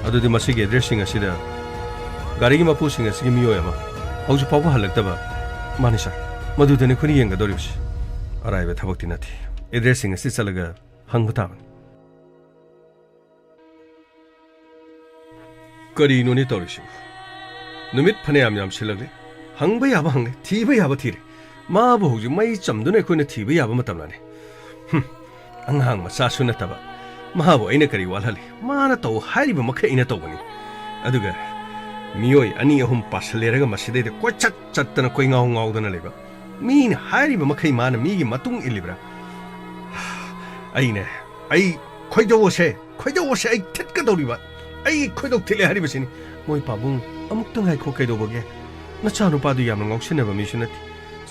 ꯑꯗꯨꯗꯤ ꯃꯁꯤꯒꯤ ꯑꯦꯗ꯭ꯔꯦꯁꯁꯤꯡ ꯑꯁꯤꯗ ꯒꯥꯔꯤꯒꯤ ꯃꯄꯨꯁꯤꯡ ꯑꯁꯤꯒꯤ ꯃꯤꯑꯣꯏ ꯑꯃ ꯍꯧꯖꯤꯛ ꯐꯥꯎꯕ ꯍꯜꯂꯛꯇꯕ ꯃꯥꯅꯤ ꯁꯔ ꯃꯗꯨꯗꯅꯤ ꯑꯩꯈꯣꯏꯅ ꯌꯦꯡꯒꯗꯧꯔꯤꯕꯁꯤ ꯑꯔꯥꯏꯕ ꯊꯕꯛꯇꯤ ꯅꯠꯇꯦ ꯑꯦꯗ꯭ꯔꯦꯁꯁꯤꯡ ꯑꯁꯤ ꯆꯠꯂꯒ ꯍꯪꯕ ꯇꯥꯕꯅꯤ ꯀꯔꯤꯅꯣꯅꯦ ꯇꯧꯔꯤꯁꯤꯕꯨ ꯅꯨꯃꯤꯠ ꯐꯅꯌꯥꯝ ꯌꯥꯝꯁꯤꯜꯂꯛꯂꯦ ꯍꯪꯕ ꯌꯥꯕ ꯍꯪꯂꯦ ꯊꯤꯕ ꯌꯥꯕ ꯊꯤꯔꯦ ꯃꯥꯕꯨ ꯍꯧꯖꯤꯛ ꯃꯩ ꯆꯝꯗꯨꯅ ꯑꯩꯈꯣꯏꯅ ꯊꯤꯕ ꯌꯥꯕ ꯃꯇꯝꯂꯅꯤ ꯑꯉꯥꯡ ꯃꯆꯥꯁꯨ ꯅꯠꯇꯕ ꯃꯥꯕꯨ ꯑꯩꯅ ꯀꯔꯤ ꯋꯥꯠꯍꯜꯂꯤ ꯃꯥꯅ ꯇꯧ ꯍꯥꯏꯔꯤꯕ ꯃꯈꯩ ꯑꯩꯅ ꯇꯧꯕꯅꯤ ꯑꯗꯨꯒ ꯃꯤꯑꯣꯏ ꯑꯅꯤ ꯑꯍꯨꯝ ꯄꯥꯁꯜꯂꯦꯔꯒ ꯃꯁꯤꯗꯩꯗ ꯀꯣꯏꯆꯠ ꯆꯠꯇꯅ ꯀꯣꯏꯉꯥꯎ ꯉꯥꯎꯗꯅ ꯂꯩꯕ ꯃꯤꯅ ꯍꯥꯏꯔꯤꯕ ꯃꯈꯩ ꯃꯥꯅ ꯃꯤꯒꯤ ꯃꯇꯨꯡ ꯏꯜꯂꯤꯕ꯭ꯔꯥ ꯑꯩ ꯈꯣꯏꯗꯧ ꯑꯁꯦ ꯑꯩ ꯊꯤꯠꯀꯗꯧꯔꯤꯕ ꯑꯩ ꯈꯣꯏꯗꯧ ꯊꯤꯠꯂꯦ ꯍꯥꯏꯔꯤꯕꯁꯤꯅꯤ ꯃꯣꯏ ꯄꯥꯕꯨꯡ ꯑꯃꯨꯛꯇ ꯉꯥꯏꯈꯣ ꯀꯩꯗꯧꯕꯒꯦ ꯅꯆꯥꯅꯨꯄꯥꯗꯨ ꯌꯥꯝꯅ ꯉꯥꯎꯁꯤꯟꯅꯕ ꯃꯤꯁꯨ ꯅꯠꯇꯦ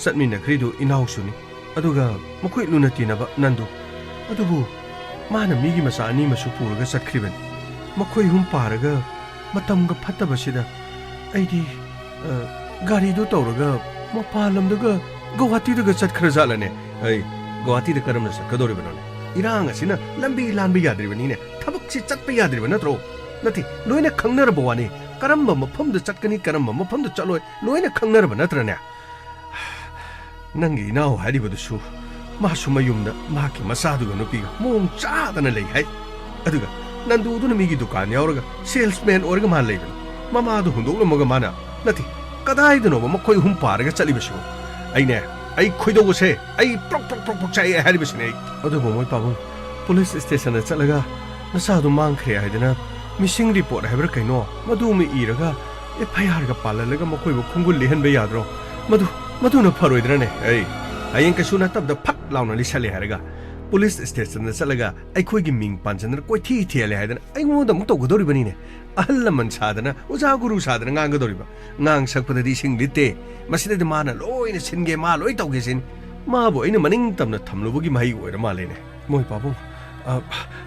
ꯆꯠꯃꯤꯟꯅꯈ꯭ꯔꯤꯗꯨ ꯏꯅꯥꯎꯁꯨꯅꯤ ꯑꯗꯨꯒ ꯃꯈꯣꯏ ꯂꯨꯅ ꯇꯤꯟꯅꯕ ꯅꯟꯗꯨ ꯑꯗꯨꯕꯨ ꯃꯥꯅ ꯃꯤꯒꯤ ꯃꯆꯥ ꯑꯅꯤꯃꯁꯨ ꯄꯨꯔꯒ ꯆꯠꯈ꯭ꯔꯤꯕꯅꯤ ꯃꯈꯣꯏ ꯍꯨꯝ ꯄꯥꯔꯒ ꯃꯇꯝꯒ ꯐꯠꯇꯕꯁꯤꯗ ꯑꯩꯗꯤ ꯒꯥꯔꯤꯗꯨ ꯇꯧꯔꯒ ꯃꯄꯥꯟ ꯂꯝꯗꯒ ꯒꯧꯍꯥꯇꯤꯗꯒ ꯆꯠꯈ꯭ꯔꯖꯥꯠꯂꯅꯦ ꯑꯩ ꯒꯧꯍꯥꯇꯤꯗ ꯀꯔꯝꯅ ꯆꯠꯀꯗꯧꯔꯤꯕꯅꯣꯅꯦ ꯏꯔꯥꯡ ꯑꯁꯤꯅ ꯂꯝꯕꯤ ꯂꯥꯟꯕ ꯌꯥꯗ꯭ꯔꯤꯕꯅꯤꯅꯦ ꯊꯕꯛꯁꯤ ꯆꯠꯄ ꯌꯥꯗ꯭ꯔꯤꯕ ꯅꯠꯇ꯭ꯔꯣ ꯅꯠꯇꯦ ꯂꯣꯏꯅ ꯈꯪꯅꯔꯕ ꯋꯥꯅꯤ ꯀꯔꯝꯕ ꯃꯐꯝꯗ ꯆꯠꯀꯅꯤ ꯀꯔꯝꯕ ꯃꯐꯝꯗ ꯆꯠꯂꯣꯏ ꯂꯣꯏꯅ ꯈꯪꯅꯔꯕ ꯅꯠꯇ꯭ꯔꯅꯦ ꯅꯪꯒꯤ ꯏꯅꯥꯎ ꯍꯥꯏꯔꯤꯕꯗꯨꯁꯨ 마수 mayumda 마키 마사두가 누피가 몽 짜다나 레이 하이 아두가 난두두나 미기 두칸 야오르가 세일스맨 오르가 말레이ben 마마도 hundola moga mana nati kadaidono ma koi hum paraga chalibisu aine ai khoidogose ai prok chai haribisine adu bomoi pabung police station chalaga nasadu mangkhre haidana missing report haibra kaino madu mi iraga FIR ga palalaga makoi bu khungul lihanbe yadro maduna pharoidrane ai ayeng kasuna tabda phat launa lisale haraga police station chalaga aikhoi gi ming panjana koi thi thiale haidana ai mo dam to godori bani ne ahal laman sadana uja guru sadana ngang godori ba ngang sakpada di sing litte masida de mana loina singe ma loi tawge sin ma bo ina maning tamna thamlubu gi mai oira ma lene moi pabu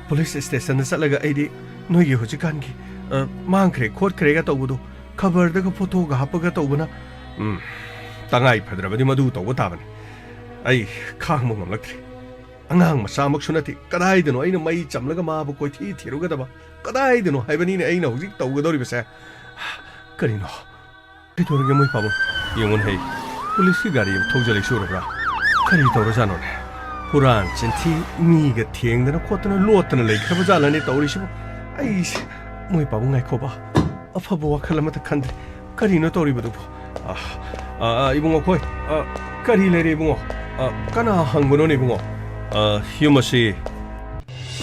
police station chalaga ai di noi gi hojikan gi mangkhre khotkhre ga tawbudu खबर दगा photo गा हापगा तौबना तंगाई फद्रबदि मदु तौब ताबनी आई खांग मंगम लक्थ्री अंगांग मसामक सुनति कदाइदनो आइना मई चमलगा माबु कोइथि थिरुगदबा कदाइदनो हाइबनी ने आइना हुजि तौगदोरि बसे करिनो तितोरगे मै पाबो Yangon है police की गाड़ी थौजलै सुरब्रा करि तौर जानोने पुरान चिंथि मीगा थेंगदना खोतना लोतना लेखरबा जालाने तौरिसिबो आई मै पाबो ngaikhoba अफब वखल मत खंद्रे करिनो तौरिबदु इबुंगो खोय करि लेरे इबुंगो कना हंगबनो ने इबुंगो ह्युमसी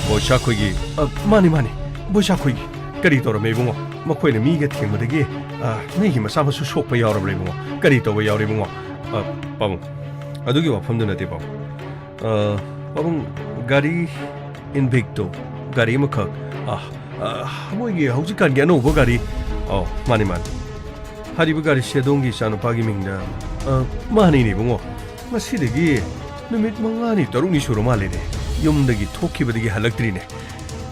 बोशा खोगी मानी बोशा खोगी करि तौरमे इबुंगो मखोयने मीगे थेंबदगी मीगी मसामसु सोकपा यावरबले इबुंगो करि तौबा यावरे इबुंगो पाबुं अदुगी वफमदु नते पाबुं गाड़ी इनविक्टो गाड़ी मखक मोइगे हौजिकानगी अनौबा गाड़ी मानी हारिबा गाड़ी सेदोंगी चानुपागी मिंगदा मानिने बुंगो मसिदगी नुमित मंगानी तरुनी सुरो मालेने युमदगी थोखिबदगी हलक्त्रीने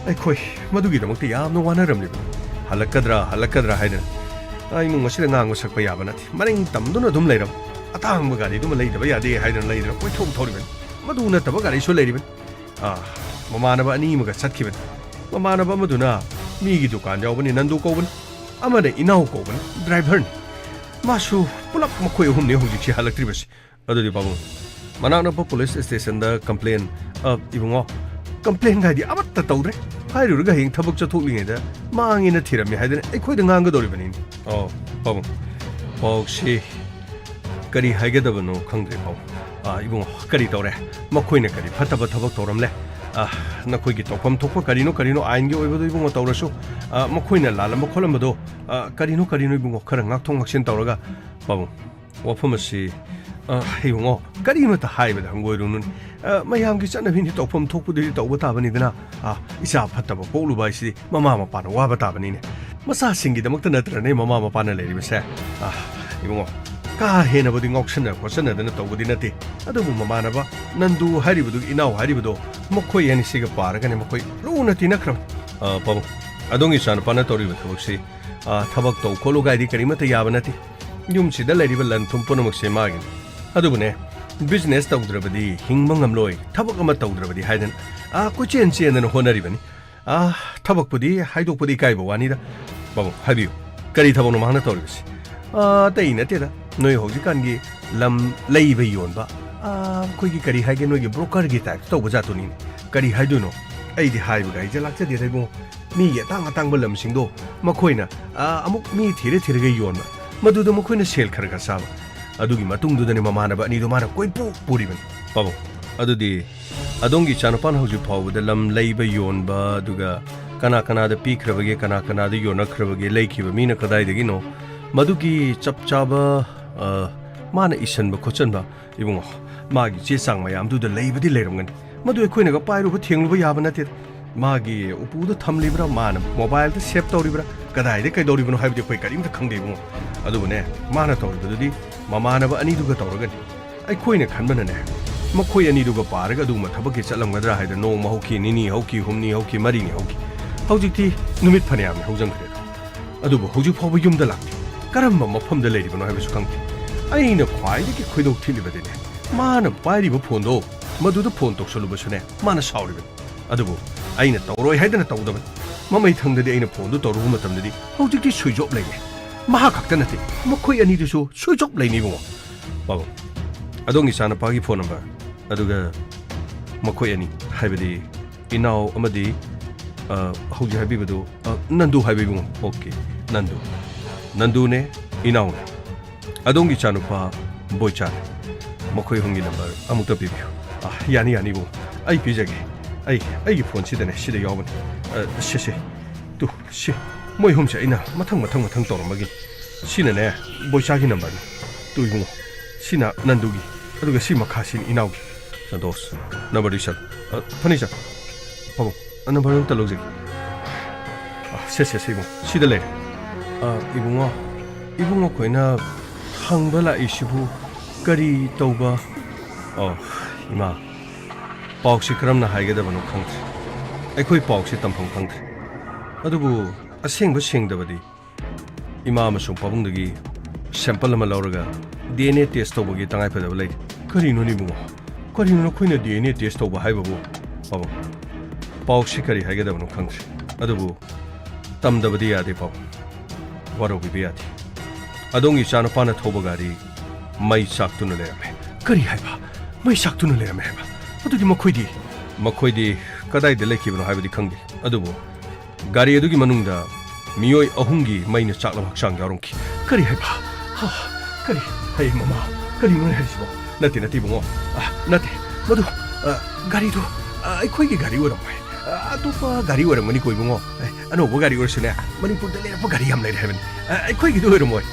अखोय मदुगी दमक्ते यामनो वानारमलिबो हलक्कद्रा हाइदन आई मुंग मसिदा ngang sakpa yaba nati maring tamduna dum leiram atangba gari dum leidaba yade haidana leidra koi thong thoriben maduna taba gari so leiriben mamanaba ani maga satkiben mamanaba maduna migi dukan jawbani nandu koben amane inau koben driver masu pulak makoi humne hojikchi halaktribasi adudi babu manana pa police station da complain ibungo complain ga di amatta tawre hairuga hing thabuk chathoklinge da mangina thirami haidane aikoi da nganga dori bani babu boxi kari haigadabano khangdre babu ibungo kari tawre makoina kari phataba thabak tawramle नखोई की तौफम थोप करिनो आइन के ओइबदो इबुंगो तौरसु मखोइना लालम खोलमदो करिनो इबुंगो खर ngakthong ngaksin तौरगा बाबु वफमसि हेबुंगो करिनो त हाइबदा हंगोइरुनुन मयाम की चनबिनि तौफम थोपदि तौबा ताबनि दना इसा फत्तबा पोलुबाइसि ममा मपाना वाबा ताबनिने मसा सिंगी दमक्ता नत्रने ममा मपाना लेरिबसे इबुंगो का हेनबदि ngokshana khosana dana tawbudi nati adubu mamanaba nandu haribudu inau haribudu mokoi yani siga paragane mokoi luna tinakram ꯄꯥꯕꯨꯡ ꯑꯗꯣꯝꯒꯤ ꯏꯆꯥꯅꯨꯄꯥꯅ ꯇꯧꯔꯤꯕ ꯊꯕꯛꯁꯤ ꯊꯕꯛ ꯇꯧ ꯈꯣꯠꯂꯨ ꯒꯥꯏꯗꯤ ꯀꯔꯤꯃꯠꯇ ꯌꯥꯕ ꯅꯠꯇꯦ ꯌꯨꯝꯁꯤꯗ ꯂꯩꯔꯤꯕ ꯂꯟ ꯊꯨꯝ ꯄꯨꯝꯅꯃꯛꯁꯦ ꯃꯥꯒꯤꯅꯤ ꯑꯗꯨꯕꯨꯅꯦ ꯕꯤꯖꯤꯅꯦꯁ ꯇꯧꯗ꯭ꯔꯕꯗꯤ ꯍꯤꯡꯕ ꯉꯝꯂꯣꯏ ꯊꯕꯛ ꯑꯃ ꯇꯧꯗ꯭ꯔꯕꯗꯤ ꯍꯥꯏꯗꯅ ꯀꯣꯏꯆꯦꯟ ꯆꯦꯟꯗꯅ ꯍꯣꯠꯅꯔꯤꯕꯅꯤ ꯊꯕꯛꯄꯨꯗꯤ ꯍꯥꯏꯗꯣꯛꯄꯗꯤ ꯏꯀꯥꯏꯕ ꯋꯥꯅꯤꯗ ꯄꯥꯕꯨꯡ ꯍꯥꯏꯕꯤꯌꯨ ꯀꯔꯤ ꯊꯕꯛꯅꯣ ꯃꯍꯥꯛꯅ ꯇꯧꯔꯤꯕꯁꯤ ꯑꯇꯩ ꯅꯠꯇꯦꯗ ꯅꯣꯏ ꯍꯧꯖꯤꯛꯀꯥꯟꯒꯤ ꯂꯝ ꯂꯩꯕ ꯌꯣꯟꯕ ꯑꯩꯈꯣꯏꯒꯤ ꯀꯔꯤ ꯍꯥꯏꯒꯦ ꯅꯣꯏꯒꯤ ꯕ꯭ꯔꯣꯀꯔꯒꯤ ꯇꯥꯏꯞ ꯇꯧꯕ ꯖꯥꯠꯇꯨꯅꯤꯅꯦ ꯀꯔꯤ ꯍꯥꯏꯗꯣꯏꯅꯣ ꯑꯩꯗꯤ ꯍꯥꯏꯕꯒ ꯑꯩꯁꯦ ꯂꯥꯛꯆꯗꯦꯗ ꯏꯕꯨꯡꯉꯣ ꯃꯤꯒꯤ ꯑꯇꯥꯡ ꯑꯇꯥꯡꯕ ꯂꯝꯁꯤꯡꯗꯣ ꯃꯈꯣꯏꯅ ꯑꯃꯨꯛ ꯃꯤ ꯊꯤꯔꯒ ꯌꯣꯟꯕ ꯃꯗꯨꯗ ꯃꯈꯣꯏꯅ ꯁꯦꯜ ꯈꯔ ꯆꯥꯕ ꯑꯗꯨꯒꯤ ꯃꯇꯨꯡꯗꯨꯗꯅꯦ ꯃꯃꯥꯟꯅꯕ ꯑꯅꯤꯗꯣ ꯃꯥꯅ ꯀꯣꯏꯄꯨ ꯄꯨꯔꯤꯕꯅꯤ ꯄꯥꯕꯨꯡ ꯑꯗꯨꯗꯤ ꯑꯗꯣꯝꯒꯤ ꯏꯆꯥꯅꯨꯄꯥꯅ ꯍꯧꯖꯤꯛ ꯐꯥꯎꯕꯗ ꯂꯝ ꯂꯩꯕ ꯌꯣꯟꯕ ꯑꯗꯨꯒ ꯀꯅꯥ ꯀꯅꯥꯗ ꯄꯤꯈ꯭ꯔꯕꯒꯦ ꯀꯅꯥ ꯀꯅꯥꯗ ꯌꯣꯟꯅꯈ꯭ꯔꯕꯒꯦ ꯂꯩꯈꯤꯕ ꯃꯤꯅ ꯀꯗꯥꯏꯗꯒꯤꯅꯣ ꯃꯗꯨꯒꯤ ꯆꯞ ꯆꯥꯕ ꯃꯥꯅ 이선ꯕ ꯈꯣꯠꯆꯟꯕ 이bungo 마기 제상 ꯃꯌꯥꯝꯗꯨꯗ ꯂꯩꯕꯗꯤ ꯂꯩꯔꯝꯒꯅꯤ ꯃꯗꯨ ꯑꯩꯈꯣꯏꯅꯒ ꯄꯥꯏꯔꯨꯕ ꯊꯦꯡꯂꯨꯕ ꯌꯥꯕ ꯅꯠꯇꯦ 마기 우pu도 탐리브라 마나 모바일도 셉 떠오리브라 그다이데 그도리브노 하이브디 거의 가림도 칸데이고 아두고네 마나 떠오르더디 마마나바 아니두가 떠오르거니 아이코이네 칸바나네 मखोई अनीदुगा पारगा दुमा थबके चलमगदरा हाइदा नो महौकी निनी हौकी हुमनी हौकी मरीनी हौकी हौजिकती नुमित फनियाम हौजंखरे अदुबो हौजिक फावबो युमदा लाक्ति करम्बा मफमदा लेरिबनो हाइबसु खंगति आइना ख्वाइदगी खोइदोक थिलिबदेने माना पाइरिबो फोनदो मदुदा फोन तोक्सलुबसुने माना साउरिबन अदुबो आइना तौरोय हाइदना तौदबन ममै थंगददि आइना फोनदो तौरुबो मतमददि हौजिकती सुइजोप लैगे महा खक्ता नते मखोई अनीदुसु सुइजोप लैनिबो बाबो अदोंगी चानपागी फोन नंबर अदुगा मखोई अनि हाइबदि इनाव अमदि हौजि हाइबिबदु नंदु हाइबिबु ओके नंदु नंदुने इनावने अदोंगी चानुपा बोइचा मखोई हुंगी नंबर अमुक्ता पिबियु यानी यानी बु आई पिजगे आई फोन सिदने सिदा यावबन से तु से मोय हुमसे इना मथंग मथंग मथंग तौरमगी सिनने बोइचागी नंबर तु इबु सिना नंदुगी अदुगा सि मखासिन इनावगी संतोष नंबर दिसल फनीचा पाबो नंबर उता लौजगी से इबु सिदा ले इबुंगो कोइना हंगबला इसिबु करी तौबा इमा पाउक्सि करमना हाइगदबनो खंगथ्रे अखोइ पाउक्सि तमफम खंगथ्रे अदुबु असेंग सेंगदबदि इमा अमसुंग पाबुंगदगी सैंपल अमा लौरगा DNA टेस्ट तौबगी तंगाइ फदब लै करिनो निबुंगो करिनो खोइना DNA टेस्ट तौबा हाइबबु पाबु पाउक्सि करि हाइगदबनो खंगथ्रे अदुबु तमदबदि यादे पाबु वारोबिबि यादे अदोंगी चानुपाना थौबा गारी मई साक्तुना लेरमे करि हाइबा मई साक्तुना लेरमे हाइबा अदुदि मखोइदि कदाइदे लेखिबनो हाइबदि खंगदे अदुबु गारी अदुगी मनुंगदा मियोय अहुंगी मईना चाकलम हक्सांग यारोंखि करि हाइबा करि हाइ ममा करि नो हाइसिबो नते बुंगो नते मदु गारीदो अखोइगी गारी ओरमय अतोपा गारी ओरमगनि कोइ बुंगो अनोबो गारी ओरसने मणिपुरदा लेरपा गारी याम लेर हाइबनि अखोइगिदो ओरमय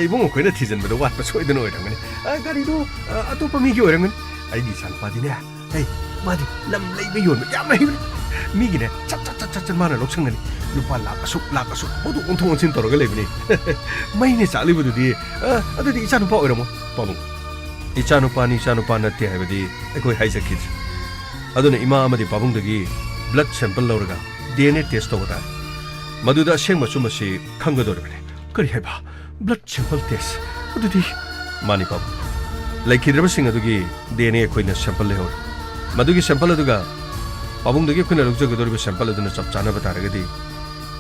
इबुंगो खोइना थिजनबदो वाटपा सोइदनो ओरमगनि गारीदो अतोपा मिगी ओरमगनि आइगी सानपादिने मादि लम लैबे योन याम हाइबनि मिगिने चट माना लोक्संगनि लुपा लाकसु बदु ओंथों ओंसिन तोरगा लेबनि मैने चालिबदुदि अदुदि इचानुपा ओरमो पाबुं इचानुपा नते हाइबदि अखोइ हाइजखिद अदुने इमा अमदि पाबुंदगी ब्लड सैंपल लौरगा DNA टेस्ट तौबदा मदुदा असेंबा चुमसि खंगदोरबने करि हाइबा ब्लड सैंपल टेस्ट अदुदि मानि Pabu लैखिद्रबसिंग अदुगी DNA अखोइना sample लेहौर मदुगी sample अदुगा पाबुंदगी अखोइना लौजगदोरबा sample अदुना चप चानबा तारगदि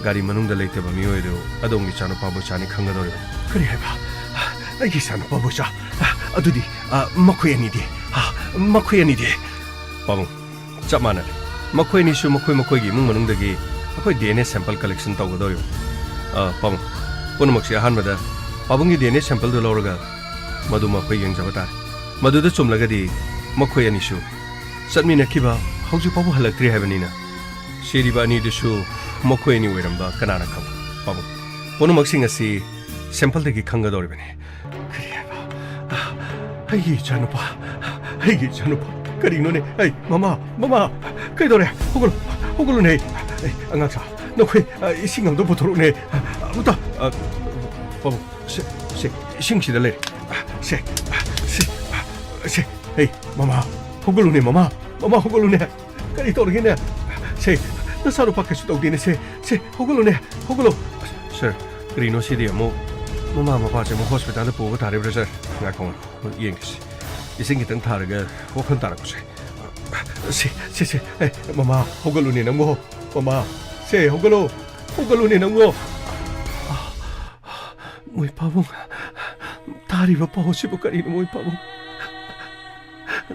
गारी मनुंगदा लेतबा मियोइदो अदोंगी चानुपा बोचानि खंगदोरबा करि हाइबा आइगी चानुपा बोचा अदुदि मखोइ अनिदि पाबुं चप मानरे मखोइनिसु मखोइगी इमुंग मनुंगदगी अखोइ DNA सैंपल कलेक्शन तौगदोरियो पाबुं पुनमक्सि अहानबदा पाबुंगी DNA सैंपल दो लौरगा मदु मखोइ यंगजबा तारे मदुदा चुमलगदि मखोइ अनिसु चटमिनखिबा हौजि पाबु हलक्त्रि हाइबनिना सिरिबा अनिदुसु मखोइ अनि ओइरमबा कनाना खब पाबुं पुनमक्सिंग असि सैंपल दगी खंगदोरिबने करि हाइबा हाइगी चानुपा करिनोने ममा कइदोरे होगलुने अंगासा नखोइ इसिंगमदो पुथुरुने उता पाबु से इसिंगसिदा ले से ममा होगलुने करि तोरगिने से नसारो पक्कै सुताउँदिने से हौगलो सर करिनो सिदि अमुक ममा मपा चाहिँ म हस्पिटलदा पुगो तारेब्रा sir ngakho yengis ising kitang tharaga wakhan tarak se mama hogalo ni nango mama se hogalo ni nango moi pabong tari ba pahosi bu kari moi pabong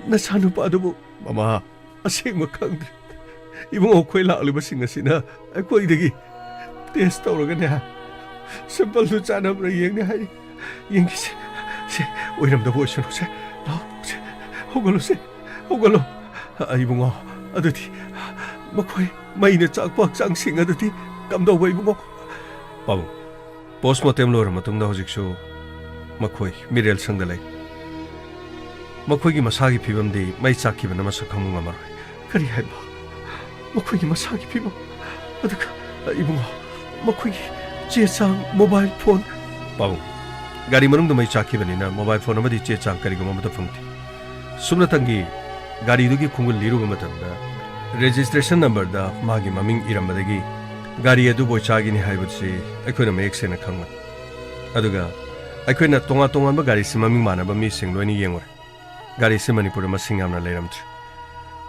nasanu pa do mama asing makang ibong okoy la ali basing asina akoy dagi test tawraga ne simple lu chana bra yeng ne hai yengis se oiram da boisno se hogalo ibong adati makoy maina chakpak changsing adati kamdo ba ibong pabong postmortem lor matung da hojik shu makoy mirel sangda lai makoy gi masagi phibam de mai chakki bana masa khamung amar kari hai ba makoy gi masagi phibam adaka ibong makoy che chang mobile phone pabong gari manung da mai chakki bani na mobile phone amadi che chang kari gama mata phangti sumna tangi gari dugi khungul liru ba matam da registration number da magi maming iram badagi gari adu boi chagi ni hai butsi akoina mek sena khangma aduga akoina tonga ba gari simaming mana ba mi sing loini yengor gari simanipur ma singamna leiramtri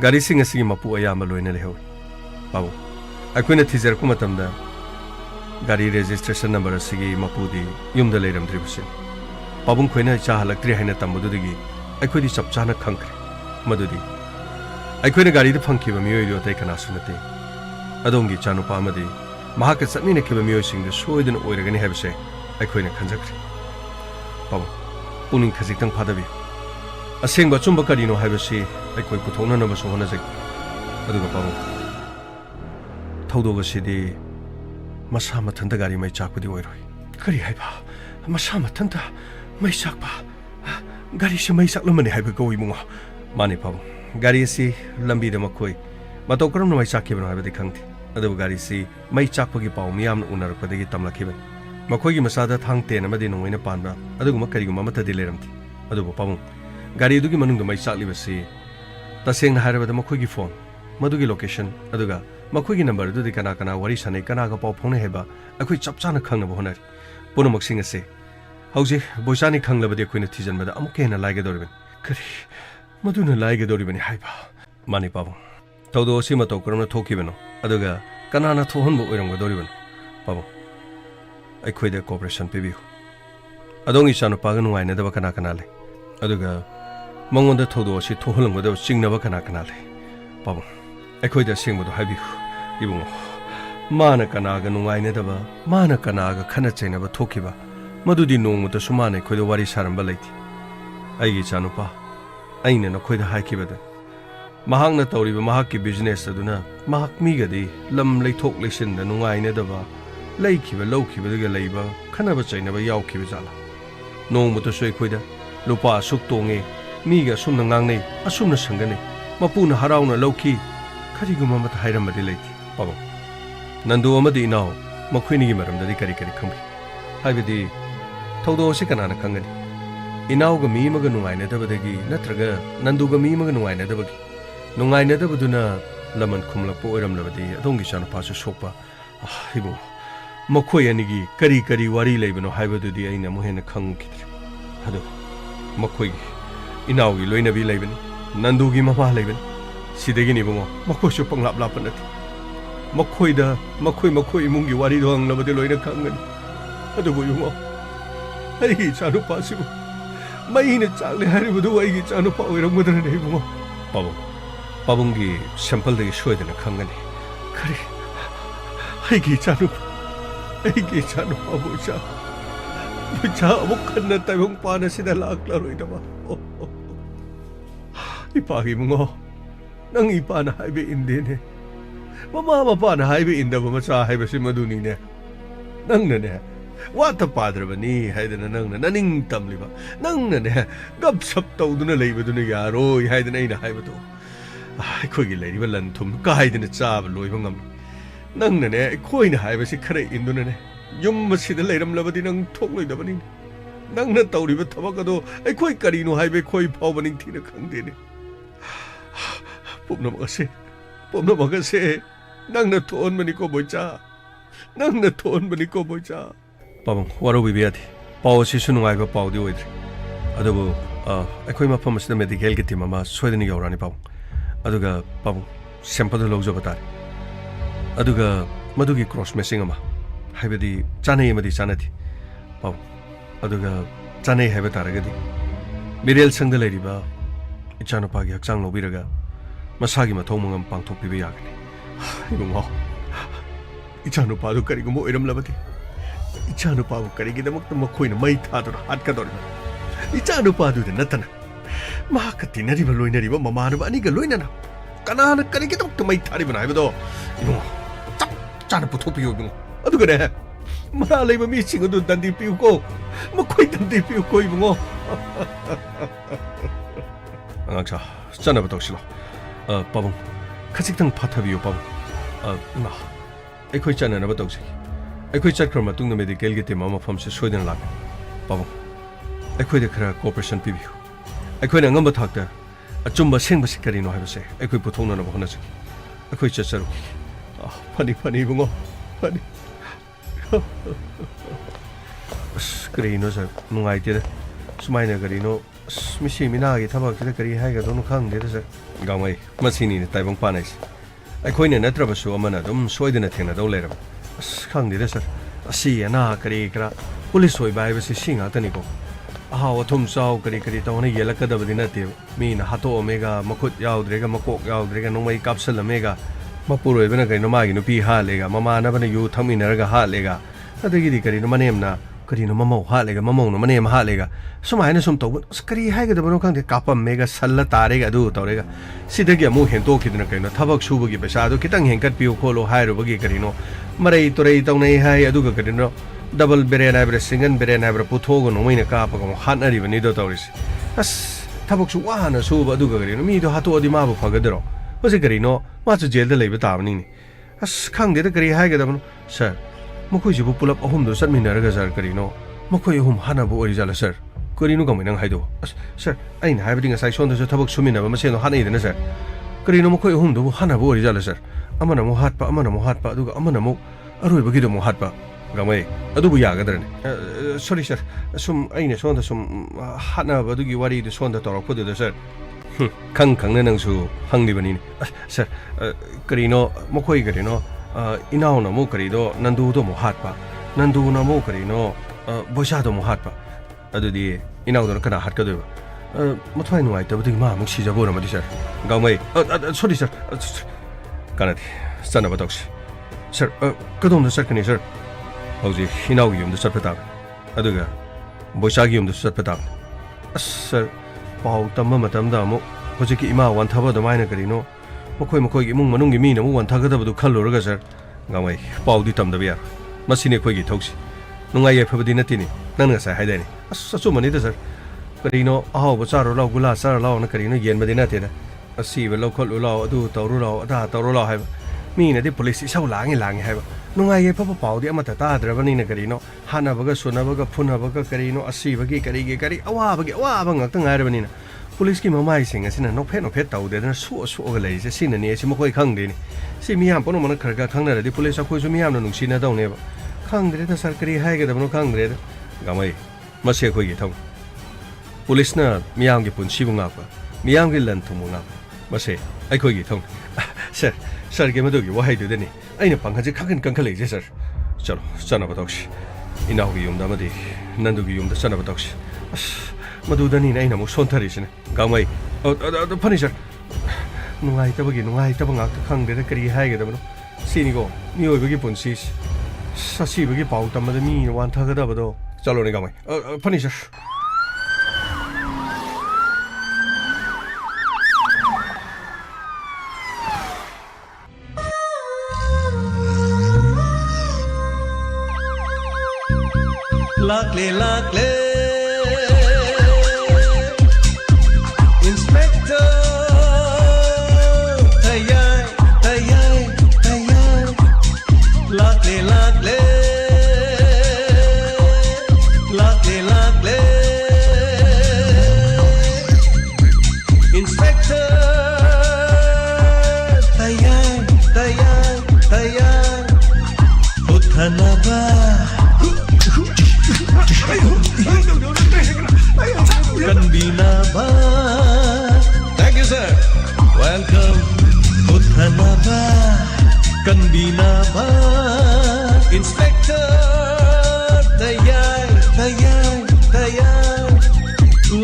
gari singa sigi mapu ayama loina leho babu akoina thijar ku matam da gari registration number sigi mapu di yumda leiramtri busin babung khoina cha halaktri haina tambudu digi akoidi chapchana khangkre madudi akoina gari da phangkiba miyoi lo tai kana sunate adongi chanu pa amadi mahaka satmina kiba miyoi sing da soidana oiragani habse akoina khanjakri babu puning khajitang phadabi asengba chumba karino habse aikoi puthona na baso hona jai aduga babu thaudoga sidi masa mathanda gari mai chakpudi oiroi kari haiba masa mathanda mai chakpa gari se mai saklamani haiba goi munga mani babu gari si lambi da makoi matau karam na mai chakki bana haiba dikhangti aduga gari si mai chakpagi pau miyam na unar padagi tamlakhiban makoi gi masada thangte na madi noina panba aduga makari gu mamata dileramti aduga babu gari dugi manung da mai chakli basi taseng na haraba da makoi gi phone madugi location aduga makoi gi number du di kana wari sanai kana ga pau phone heba akoi chapchana khangna bo honari puno maksing ase hauji boisani khangla bade koina thijan bada amuke na laige dorben kari maduna laige dorben haiba mani babu tawdo sima to karamna thoki beno aduga kana na thohon bo oiram ga dorben babu aikoi da cooperation pebiu adongi chanu paga nungai na da kana le aduga mangonda tawdo si thoholang da chingna ba kana le babu aikoi da singbo do haibiu ibungo mana kana ga nungai na da ba mana kana ga khana chaina ba thoki ba madudi nong da sumane khoi da wari saram ba laiti aigi chanu pa aina na khoi da haiki ba da mahang na tawri ba mahak ki business aduna mahak mi ga di lam leithok lesin da nungai na da ba laiki ba lauki ba ga leiba khana ba chaina ba yauki ba jala nong mu to soi khoi da lupa suk tonge mi ga sumna ngang nei asumna sangane mapuna harauna lauki khari gu mama ta hairam ba di laiti pabo nandu amadi naw makhoi ni gi maram da di kari khambi haibidi thawdo se kana na khangani inaw ga mi maga nungai na dabadagi natraga nandu ga mi maga nungai na dabagi nungai na dabaduna laman khumla po oiram labadi adongi chanu pasu sokpa hibu makhoi ani gi kari wari leibano haibadu di aina mohena khangkidri hadu makhoi inaw gi loina bi leibani nandu gi mama leibani sidagi ni bungo makhoi su panglap lap panati makhoi da makhoi mungi wari do ang labadi loina khangani adu bu yungo ai chanu pasibu mai ne chagle haribudu ai chanu pa oiram godra nei bungo pabung gi sample de shoidana khangani kari ai chanu abucha abuk khanna taibong pana sida lakla roida ba ipagi bungo nang ipana haibe indene mama na haibe indaba macha haibe simaduni ne nang ne wata padrabani haidana nangna naning tamliba nangna ne gap sap tawduna leibaduna yaroi haidana ina haibado khoi leiriba lan thum ka haidana chaba loiba ngam nangna ne khoi na haibasi khare induna ne yum masida leiram labadi nang thokloi dabani nangna tawriba thabakado khoi karino haibe khoi phawbani thina khangde ne pomna magase นั่งน่ะทนมันนี่ก็บ่จ้านั่งน่ะทนมันนี่ก็บ่จ้าปะบังวารวิเบียดปาวสิสุนงายบะปาวดิโอดadubu akhoi mafam asida medical ki team ama soidani yaurani pau aduga pau sample logjo batar aduga madugi cross matching ama haibadi chanai amadi chanati pau aduga chanai haiba taragadi mirel sangda leiriba ichana pagi hakchang lobiraga masagi mathong mangam pangthok piba yagani ibungo ichana padu kari gumo iram labati ichana padu kari gidamak makhoi na mai thador hat ka dor icha nupa du de natana ma ka tinari ba loina riba mama na ba ani ga loina na kana na kari ki tok mai thari ba na ba do ibo chap chana pu thopi yo adu ga ne ma lai ba mi sing du dan di pi ko ma khoi dan di pi ko ibo ang cha chana ba tok silo babong khasik tang phathabi yo babong ma ai khoi chana na ba tok si ai khoi chat kram ma tung na medical ge te mama pham se soidan la babong ꯑꯩꯈꯣꯏꯗ ꯈꯔ cooperation ꯄꯤꯕꯤꯌꯨ ꯑꯩꯈꯣꯏꯅ ꯑꯉꯝꯕ ꯊꯥꯛꯇ ꯑꯆꯨꯝꯕ ꯑꯁꯦꯡꯕꯁꯤ ꯀꯔꯤꯅꯣ ꯍꯥꯏꯕꯁꯦ ꯑꯩꯈꯣꯏ ꯄꯨꯊꯣꯛꯅꯅꯕ ꯍꯣꯠꯅꯖꯒꯦ ꯑꯩꯈꯣꯏ ꯆꯠꯆꯔꯨꯈꯤꯒꯦ ꯐꯅꯤ ꯐꯅꯤ ꯏꯕꯨꯡꯉꯣ ꯐꯅꯤ ꯑꯁ ꯀꯔꯤꯅꯣ ꯁꯥꯔ ꯅꯨꯡꯉꯥꯏꯇꯦꯗ ꯁꯨꯃꯥꯏꯅ ꯀꯔꯤꯅꯣ ꯑꯁ ꯃꯤꯁꯤ ꯃꯤꯅꯥꯒꯤ ꯊꯕꯛꯁꯤꯗ ꯀꯔꯤ ꯍꯥꯏꯒꯗꯧꯅꯣ ꯈꯪꯗꯦꯗ ꯁꯥꯔ ꯒꯥꯡꯃꯩ ꯃꯁꯤꯅꯤꯅꯦ ꯇꯥꯏꯕꯪ ꯄꯥꯅꯩꯁꯦ ꯑꯩꯈꯣꯏꯅ ꯅꯠꯇ꯭ꯔꯕꯁꯨ ꯑꯃꯅ ꯑꯗꯨꯝ ꯁꯣꯏꯗꯅ ꯊꯦꯡꯅꯗꯧ ꯂꯩꯔꯝꯃꯦ ꯑꯁ ꯈꯪꯗꯦꯗ ꯁꯥꯔ ꯑꯁꯤ ꯑꯅꯥ ꯀꯔꯤ ꯀꯔꯥ ꯄꯨꯂꯤꯁ ꯑꯣꯏꯕ ꯍꯥꯏꯕꯁꯤ ꯁꯤ ꯉꯥꯛꯇꯅꯤꯀꯣ ahaw athum chaw kari kari tawna yelakadabadi nate mina hato omega makut yaudrega makok yaudrega nomai kapsalamega mapuroi bana kai nomagi nupi halega mama na bana yu thaminaraga halega adagi di kari no manemna kari no mamau halega mamau no manem halega sumaina sum taw kari haiga dabano khangde kapam mega salla tarega adu tawrega sidagi amu hento khidna kai no thabak subagi pesa adu kitang hengkat piu kholo hairubagi kari no marai turai tawnai hai adu ga kari no double beren abre single beren abre puthogo no maina ka pa ko hanari bani do tawris as thabak su wa na su ba du ga gari no mi do hato adi ma bu phagadro hoje gari no ma chu jail da leiba ta bani ni as khang de da gari hai ga da sir mokoi ji bu pulap ahum do satmina ra ga sir gari no mokoi ahum hana bu ori jala sir gari no ga mai nang hai do as sir ai na hai ba ding sai son do thabak sumina ba ma se no hanai de na sir gari no mokoi ahum do hana bu ori jala sir amana mo hat pa du ga amana mo aroi ba gi do mo hat pa gamai adubu yagadrani sorry sir sum aina sonda sum hana badugi wari de sonda torakpodu de sir khang khang na nangsu hangdi bani sir karino mokoi karino inau na mo karido nandu do mo hatpa nandu na mo karino boisa do mo hatpa adudi inau do kana hat ka do mothai nuai tabudi ma mo sijabo na madi sir gamai sorry sir kanati sana badox sir kadom da sir kani sir hauji hinaugi yumda satpata aduga boisagi yumda satpata asar pau tamma matamda mo hoji ki ima wan thaba do maina karino mokoi gi mung manung gi mi na mu wan thaga da du khalluraga sir ngamai pau di tamda biya masine khoi gi thoksi nungai ye phabadi natini nang sa haidani asu mani da sir karino ahaw ba charo law gula sar law na karino yen madina te da asi ba law khol law adu tawru law ada tawru law haiba mi na di police isau langi haiba nungai ye phapa paudi amata ta drabani na karino hana baga suna baga phuna baga karino asi bagi kari awa ba ngak ta ngai rabani na police ki mamai sing asina no phet tau de na su ga lei se sin ni si mokoi khang de ni si miyam pono mana kharga khang na di police khoi su miyam na nungsi na daw ne ba khang de ta sarkari hai ga da no khang de gamai mase khoi gi thong police na miyam gi pun si bunga pa miyam gi lan thu munga mase ai khoi gi thong sir ge madu gi wahai de ni aina panghaji khagan kankha leje sir chalo chana batokshi inau gi yumda madi nandu gi yumda chana batokshi madu dani aina mo sonthari sine gamai phani sir nungai tabagi nungai tabanga khang de kari hai ga da sini go mi oi bagi punsi sasi bagi pau tamada mi wan thaga da bado chalo ni gamai phani sir Lakle Inspector Tayai Lakle Inspector Tayai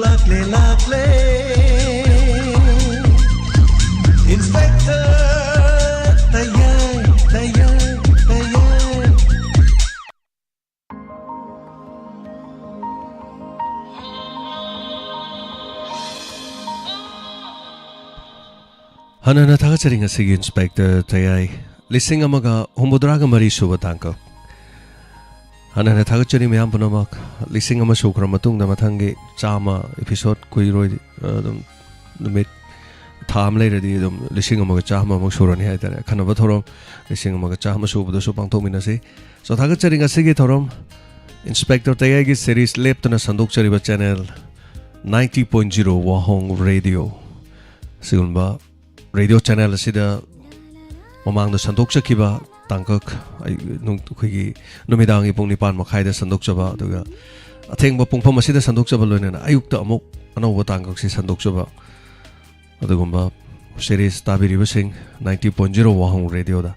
lakle Inspector tayay Hanana thagacharing asigi Inspector tayay lising amaga humbudraga mari suba tangka Hanana thagachari mayam punamak lising ama sukra matungda mathangi chama episode kuiroi numit tham leiradi dum lising amaga chama amang surani haitare khanaba thorom lising amaga chama subadu su pangthokminasi so thagacharing asigi thorom Inspector tayay gi series leptana sandokchari ba channel 90.0 Wahong Radio sigulba radio channel asida mamang da sandok chakiba tangkak nugi numidangi pung nipan makhai da sandok chaba aduga athengba pungpham asida sandok chaba loina ayukta amuk anauba tangkak si sandok chaba adugumba series tabiri basing 90.0 Wahong Radio da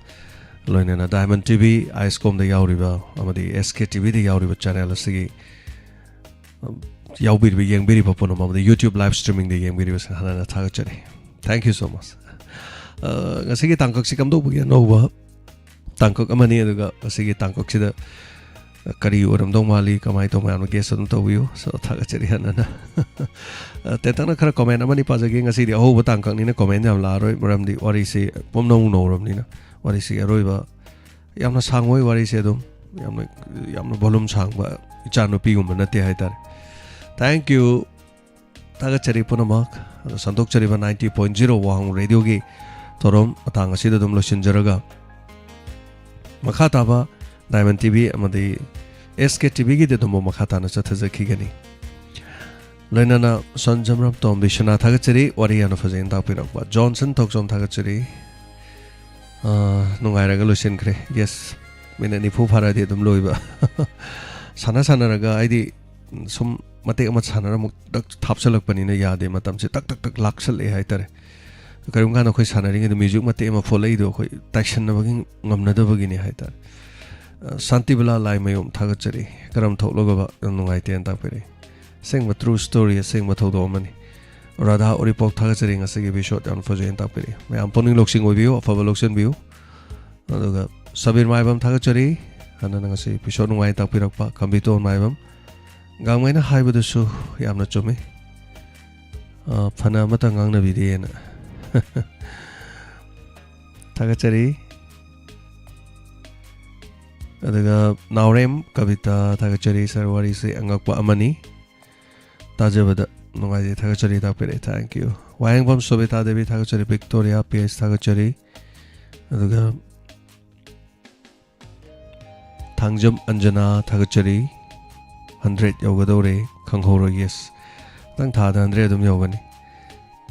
loina na Diamond TV Icecom da yauriba amadi SK TV da yauriba channel asigi yaubiri yengbiri papono amadi YouTube live streaming da yengbiri bas hanana thagachari thank you so much ngasigi tangkak si kamdo bugi no tangkak amani aduga ngasigi tangkak sida kari oram dong mali kamai to mayam guest adum tawbiu so thagachari hanana tetana khara comment amani pajagi ngasi di ho tangkak ni na comment yam la roi maram di wari si pomno no ram ni na wari si roi ba yamna sangoi wari si adum yamna volume sangba ichanu pi gum na te haitar thank you thagachari punamak sandok chari ba 90.0 Wahong Radio gi Torom atang asida dum losin jaraga makha taba Diamond TV amadi SK TV gi de dum makha ta na chatha khigani loinana sanjamram tom bishana thagachari wari ana fajain ta pirakwa Johnson thokjom thagachari nungai raga losin khre yes minani phu phara de dum loiba sana raga aidi sum mate ama sanara muk tak thapsalak pani na yade matam se tak laksal e haitare karum kana khoi sanaring the music mate ama folai do khoi taction na bagin ngamna da bagini haitar santi bala lai mayom thagachari karam thokloga ba nungai ten ta pere sing ma true story sing ma thodo mani radha oripok thagachari ngasagi bi shot on fojen ta pere mayam poning loksing obiu afaba loksen biu aduga sabir maibam thagachari hanana ngasi episode nungai ta pirakpa kambito maibam Gangmaina haibadusu yamna chome phana mata ngangna bidena thagachari adaga naurem kavita thagachari sarwari se angakpa amani tajabada nungai thagachari ta pere thank you wayangbam sobeta devi thagachari Victoria PS thagachari adaga thangjam anjana thagachari 100 yogadore kanghoro yes tang tha 100 dum yogani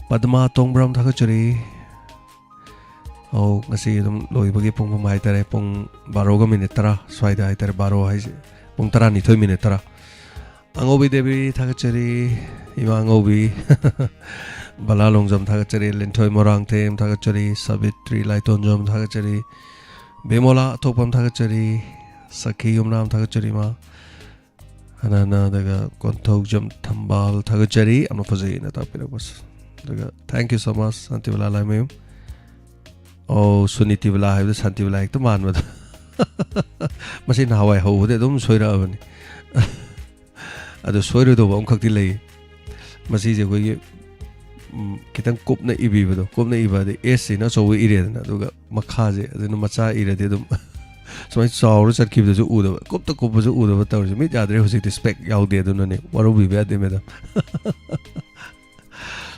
padma tongbram thagachari au ngasi dum loibagi pung mai tare pung 12 minute tara swaida ai tare 12 hai pung tara ni thoi minute tara angobi devi thagachari ima angobi bala longjam thagachari lenthoi morang them thagachari savitri laitonjam thagachari bemola thopam thagachari sakhi umnam thagachari ma Hanana daga konthok jam thambal thagachari amna fazai na ta pirak bas daga thank you so much santi wala lai mayum oh suniti wala hai santi wala ek to man ma masin hawai ho de dum soira bani adu soiro do bam khakti lei masi je koi kitang kopna ibi bado kopna iba de s na so wi ire na daga makha je adu macha ire de dum so I saw the keep the Uda, Cop the Copos Uda, Towers, mid other was it spec out there, don't know what will be bad, madam.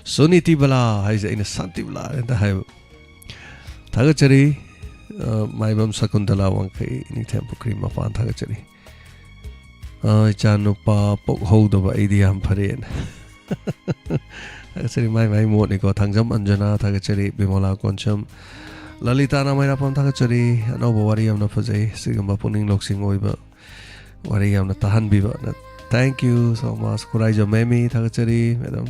Sony Tibala has in a Santibla and the hive. Thagachari, my bum Sakundala Wanke, any temple cream upon Thagachari. Chanupa, poke hold of Adiam Parade. Thagachari, my morning got Tangjam Anjana, Thagachari, Bimola Conchum. Lalita na mayra pam thagachari ano wari amna phajai sigamba puning loksing oiba wari amna tahan biba na thank you so much kurai jo memi thagachari madam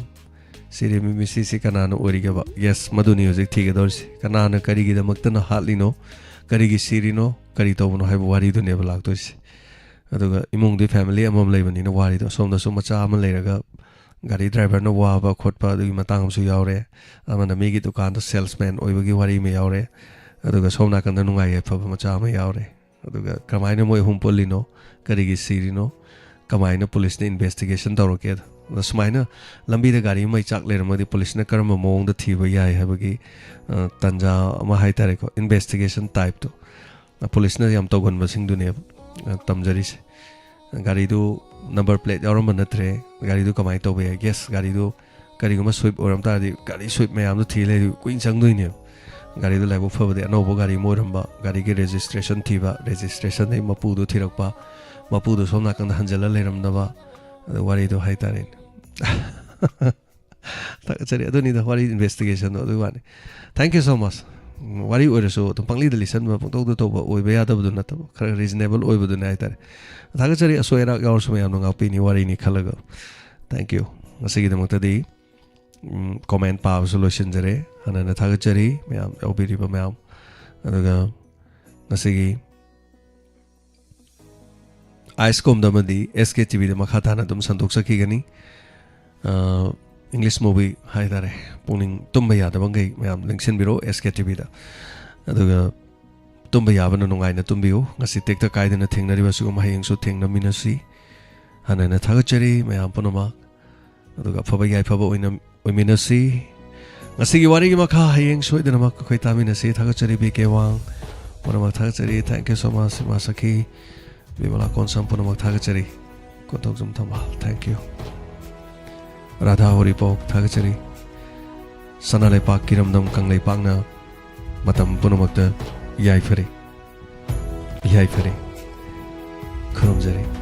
siri mimi sisi kanano origa ba yes maduni music thige dorsi kanana kari gi damakta na halino kari gi siri no kari to bono haibo wari dune ba laktosi aduga imung de family amam leibani na wari do somda so macha am leiraga ꯒꯥꯔꯤ ꯗ꯭ꯔꯥꯏꯚꯔꯅ ꯋꯥꯕ ꯈꯣꯠꯄ ꯑꯗꯨꯒꯤ ꯃꯇꯥꯡ ꯑꯃꯁꯨ ꯌꯥꯎꯔꯦ ꯑꯃꯅ ꯃꯤꯒꯤ ꯗꯨꯀꯥꯟꯗ ꯁꯦꯜꯁꯃꯦꯟ ꯑꯣꯏꯕꯒꯤ ꯋꯥꯔꯤ ꯑꯃ ꯌꯥꯎꯔꯦ ꯑꯗꯨꯒ ꯁꯣꯝ ꯅꯥꯀꯟꯗ ꯅꯨꯡꯉꯥꯏ ꯌꯥꯏꯐꯕ ꯃꯆꯥ ꯑꯃ ꯌꯥꯎꯔꯦ ꯑꯗꯨꯒ ꯀꯃꯥꯏꯅ ꯃꯣꯏ ꯑꯍꯨꯝ ꯄꯨꯜꯂꯤꯅꯣ ꯀꯔꯤꯒꯤ ꯁꯤꯔꯤꯅꯣ ꯀꯃꯥꯏꯅ ꯄꯨꯂꯤꯁꯅ ꯏꯟꯚꯦꯁꯇꯤꯒꯦꯁꯟ ꯇꯧꯔꯛꯀꯦ ꯑꯗꯣ ꯁꯨꯃꯥꯏꯅ ꯂꯝꯕꯤꯗ ꯒꯥꯔꯤ ꯃꯩ ꯆꯥꯛ ꯂꯩꯔꯝꯃꯗꯤ ꯄꯨꯂꯤꯁꯅ ꯀꯔꯝꯕ ꯃꯑꯣꯡꯗ ꯊꯤꯕ ꯌꯥꯏ ꯍꯥꯏꯕꯒꯤ ꯇꯥꯟꯖꯥ ꯑꯃ ꯍꯥꯏꯇꯥꯔꯦꯀꯣ ꯏꯟꯚꯦꯁꯇꯤꯒꯦꯁꯟ ꯇꯥꯏꯞꯇꯣ ꯄꯨꯂꯤꯁꯅ ꯌꯥꯝ ꯇꯧꯒꯟꯕꯁꯤꯡꯗꯨꯅꯦꯕ ꯇꯝꯖꯔꯤꯁꯦ ꯒꯥꯔꯤꯗꯨ ꯅꯝꯕꯔ ꯄ꯭ꯂꯦꯠ ꯌꯥꯎꯔꯝꯕ ꯅꯠꯇ꯭ꯔꯦ ꯒꯥꯔꯤꯗꯨ ꯀꯃꯥꯏꯅ ꯇꯧꯕ ꯌꯥꯏ ꯒꯦꯁ ꯒꯥꯔꯤꯗꯨ ꯀꯔꯤꯒꯨꯝꯕ ꯁ꯭ꯋꯤꯞ ꯑꯣꯏꯔꯝ ꯇꯥꯔꯗꯤ ꯒꯥꯔꯤ ꯁ꯭ꯋꯤꯞ ꯃꯌꯥꯝꯗꯨ ꯊꯤ ꯂꯩꯔꯤ ꯀꯨꯏꯅ ꯆꯪꯗꯣꯏꯅꯦꯕ ꯒꯥꯔꯤꯗꯨ ꯂꯥꯏꯕꯛ ꯐꯕꯗꯤ ꯑꯅꯧꯕ ꯒꯥꯔꯤ ꯑꯃ ꯑꯣꯏꯔꯝꯕ ꯒꯥꯔꯤꯒꯤ ꯔꯦꯖꯤꯁꯇ꯭ꯔꯦꯁꯟ ꯊꯤꯕ ꯔꯦꯖꯤꯁꯇ꯭ꯔꯦꯁꯟꯗꯒꯤ ꯃꯄꯨꯗꯨ ꯊꯤꯔꯛꯄ ꯃꯄꯨꯗꯨ ꯁꯣꯝ ꯅꯥꯀꯟꯗ ꯍꯟꯖꯤꯜꯂ ꯂꯩꯔꯝꯗꯕ ꯑꯗꯨ ꯋꯥꯔꯤꯗꯣ ꯍꯥꯏꯇꯥꯔꯦꯅꯦ ꯊꯥꯒꯠꯆꯔꯤ ꯑꯗꯨꯅꯤꯗ ꯋꯥꯔꯤ ꯏꯟꯚꯦꯁꯇꯤꯒꯦꯁꯟꯗꯣ ꯑꯗꯨꯒꯤ ꯋꯥꯅꯤ ꯊꯦꯡꯛ ꯌꯨ ꯁꯣ ꯃꯆ ꯋꯥꯔꯤ ꯑꯣꯏꯔꯁꯨ ꯑꯗꯨꯝ ꯄꯪꯂꯤꯗ ꯂꯤꯁꯟꯕ ꯄꯪꯇꯧꯗ ꯇꯧꯕ ꯑꯣꯏꯕ ꯌꯥꯗꯕꯗꯨ ꯅꯠꯇꯕ ꯈꯔ ꯔꯤꯖꯅꯦꯕꯜ ꯑꯣꯏꯕꯗꯨꯅꯦ ꯍꯥꯏꯇꯥꯔꯦ ꯊꯥꯒꯠꯆꯔꯤ ꯑꯁꯣꯏ ꯑꯔꯥꯛ ꯌꯥꯎꯔꯁꯨ ꯃꯌꯥꯝꯅ ꯉꯥꯛꯄꯤꯅꯤ ꯋꯥꯔꯤꯅꯤ ꯈꯜꯂꯒ ꯊꯦꯡꯛ ꯌꯨ ꯉꯁꯤꯒꯤꯗꯃꯛꯇꯗꯤ ꯀꯣꯃꯦꯟ ꯄꯥꯕꯁꯨ ꯂꯣꯏꯁꯤꯟꯖꯔꯦ ꯍꯥꯟꯅ ꯊꯥꯒꯠꯆꯔꯤ ꯃꯌꯥꯝ ꯌꯥꯎꯕꯤꯔꯤꯕ ꯃꯌꯥꯝ ꯑꯗꯨꯒ ꯉꯁꯤꯒꯤ ꯑꯥꯏꯁꯀꯣꯝꯗ ꯑꯃꯗꯤ SK TVꯗ ꯃꯈꯥ ꯇꯥꯅ ꯑꯗꯨꯝ ꯁꯟꯗꯣꯛꯆꯈꯤꯒꯅꯤ ꯏꯪꯂꯤꯁ ꯃꯨꯚꯤ ꯍꯥꯏꯇꯥꯔꯦ ꯄꯨꯛꯅꯤꯡ ꯇꯨꯝꯕ ꯌꯥꯗꯕꯈꯩ ꯃꯌꯥꯝ ꯂꯦꯡꯁꯤꯟꯕꯤꯔꯣ SK TVꯗ ꯑꯗꯨꯒ ꯇꯨꯝꯕ ꯌꯥꯕꯅ ꯅꯨꯡꯉꯥꯏꯅ ꯇꯨꯝꯕꯤꯌꯨ ꯉꯁꯤ ꯇꯦꯛꯇ ꯀꯥꯏꯗꯅ ꯊꯦꯡꯅꯔꯤꯕ ꯑꯁꯤꯒꯨꯝꯕ ꯍꯌꯦꯡꯁꯨ ꯊꯦꯡꯅꯃꯤꯟꯅꯁꯤ ꯍꯥꯟꯅ ꯊꯥꯒꯠꯆꯔꯤ ꯃꯌꯥꯝ ꯄꯨꯝꯅꯃꯛ ꯑꯗꯨꯒ ꯑꯐꯕ ꯌꯥꯏꯐꯕ ꯑꯣꯏꯃꯤꯟꯅꯁꯤ ꯉꯁꯤꯒꯤ ꯋꯥꯔꯤꯒꯤ ꯃꯈꯥ ꯍꯌꯦꯡ ꯁꯣꯏꯗꯅꯃꯛ ꯑꯩꯈꯣꯏ ꯇꯥꯃꯤꯟꯅꯁꯤ ꯊꯥꯒꯠꯆꯔꯤ BK ꯋꯥꯡ ꯄꯨꯝꯅꯃꯛ ꯊꯥꯒꯠꯆꯔꯤ ꯊꯦꯡꯛ ꯌꯨ ꯁꯣ ꯃꯆ ꯁꯤꯃꯥ ꯁꯈꯤ ꯕꯤꯃꯂꯥ ꯀꯣꯟꯁꯝ ꯄꯨꯝꯅꯃꯛ ꯊꯥꯒꯠꯆꯔꯤ ꯀꯣꯟꯊꯧꯖꯝ ꯊꯝꯕꯥꯜ ꯊꯦꯡꯛ ꯌꯨ ꯔꯥꯙꯥ ꯍꯣꯔꯤꯄꯣꯛ ꯊꯥꯒꯠꯆꯔꯤ ꯁꯅꯥ ꯂꯩꯄꯥꯛ ꯀꯤꯔꯝꯗꯝ ꯀꯪꯂꯩꯄꯥꯛꯅ ꯃꯇꯝ ꯄꯨꯝꯅꯃꯛꯇ ꯌꯥꯏꯐꯔꯦ ꯈꯨꯔꯨꯝꯖꯔꯤ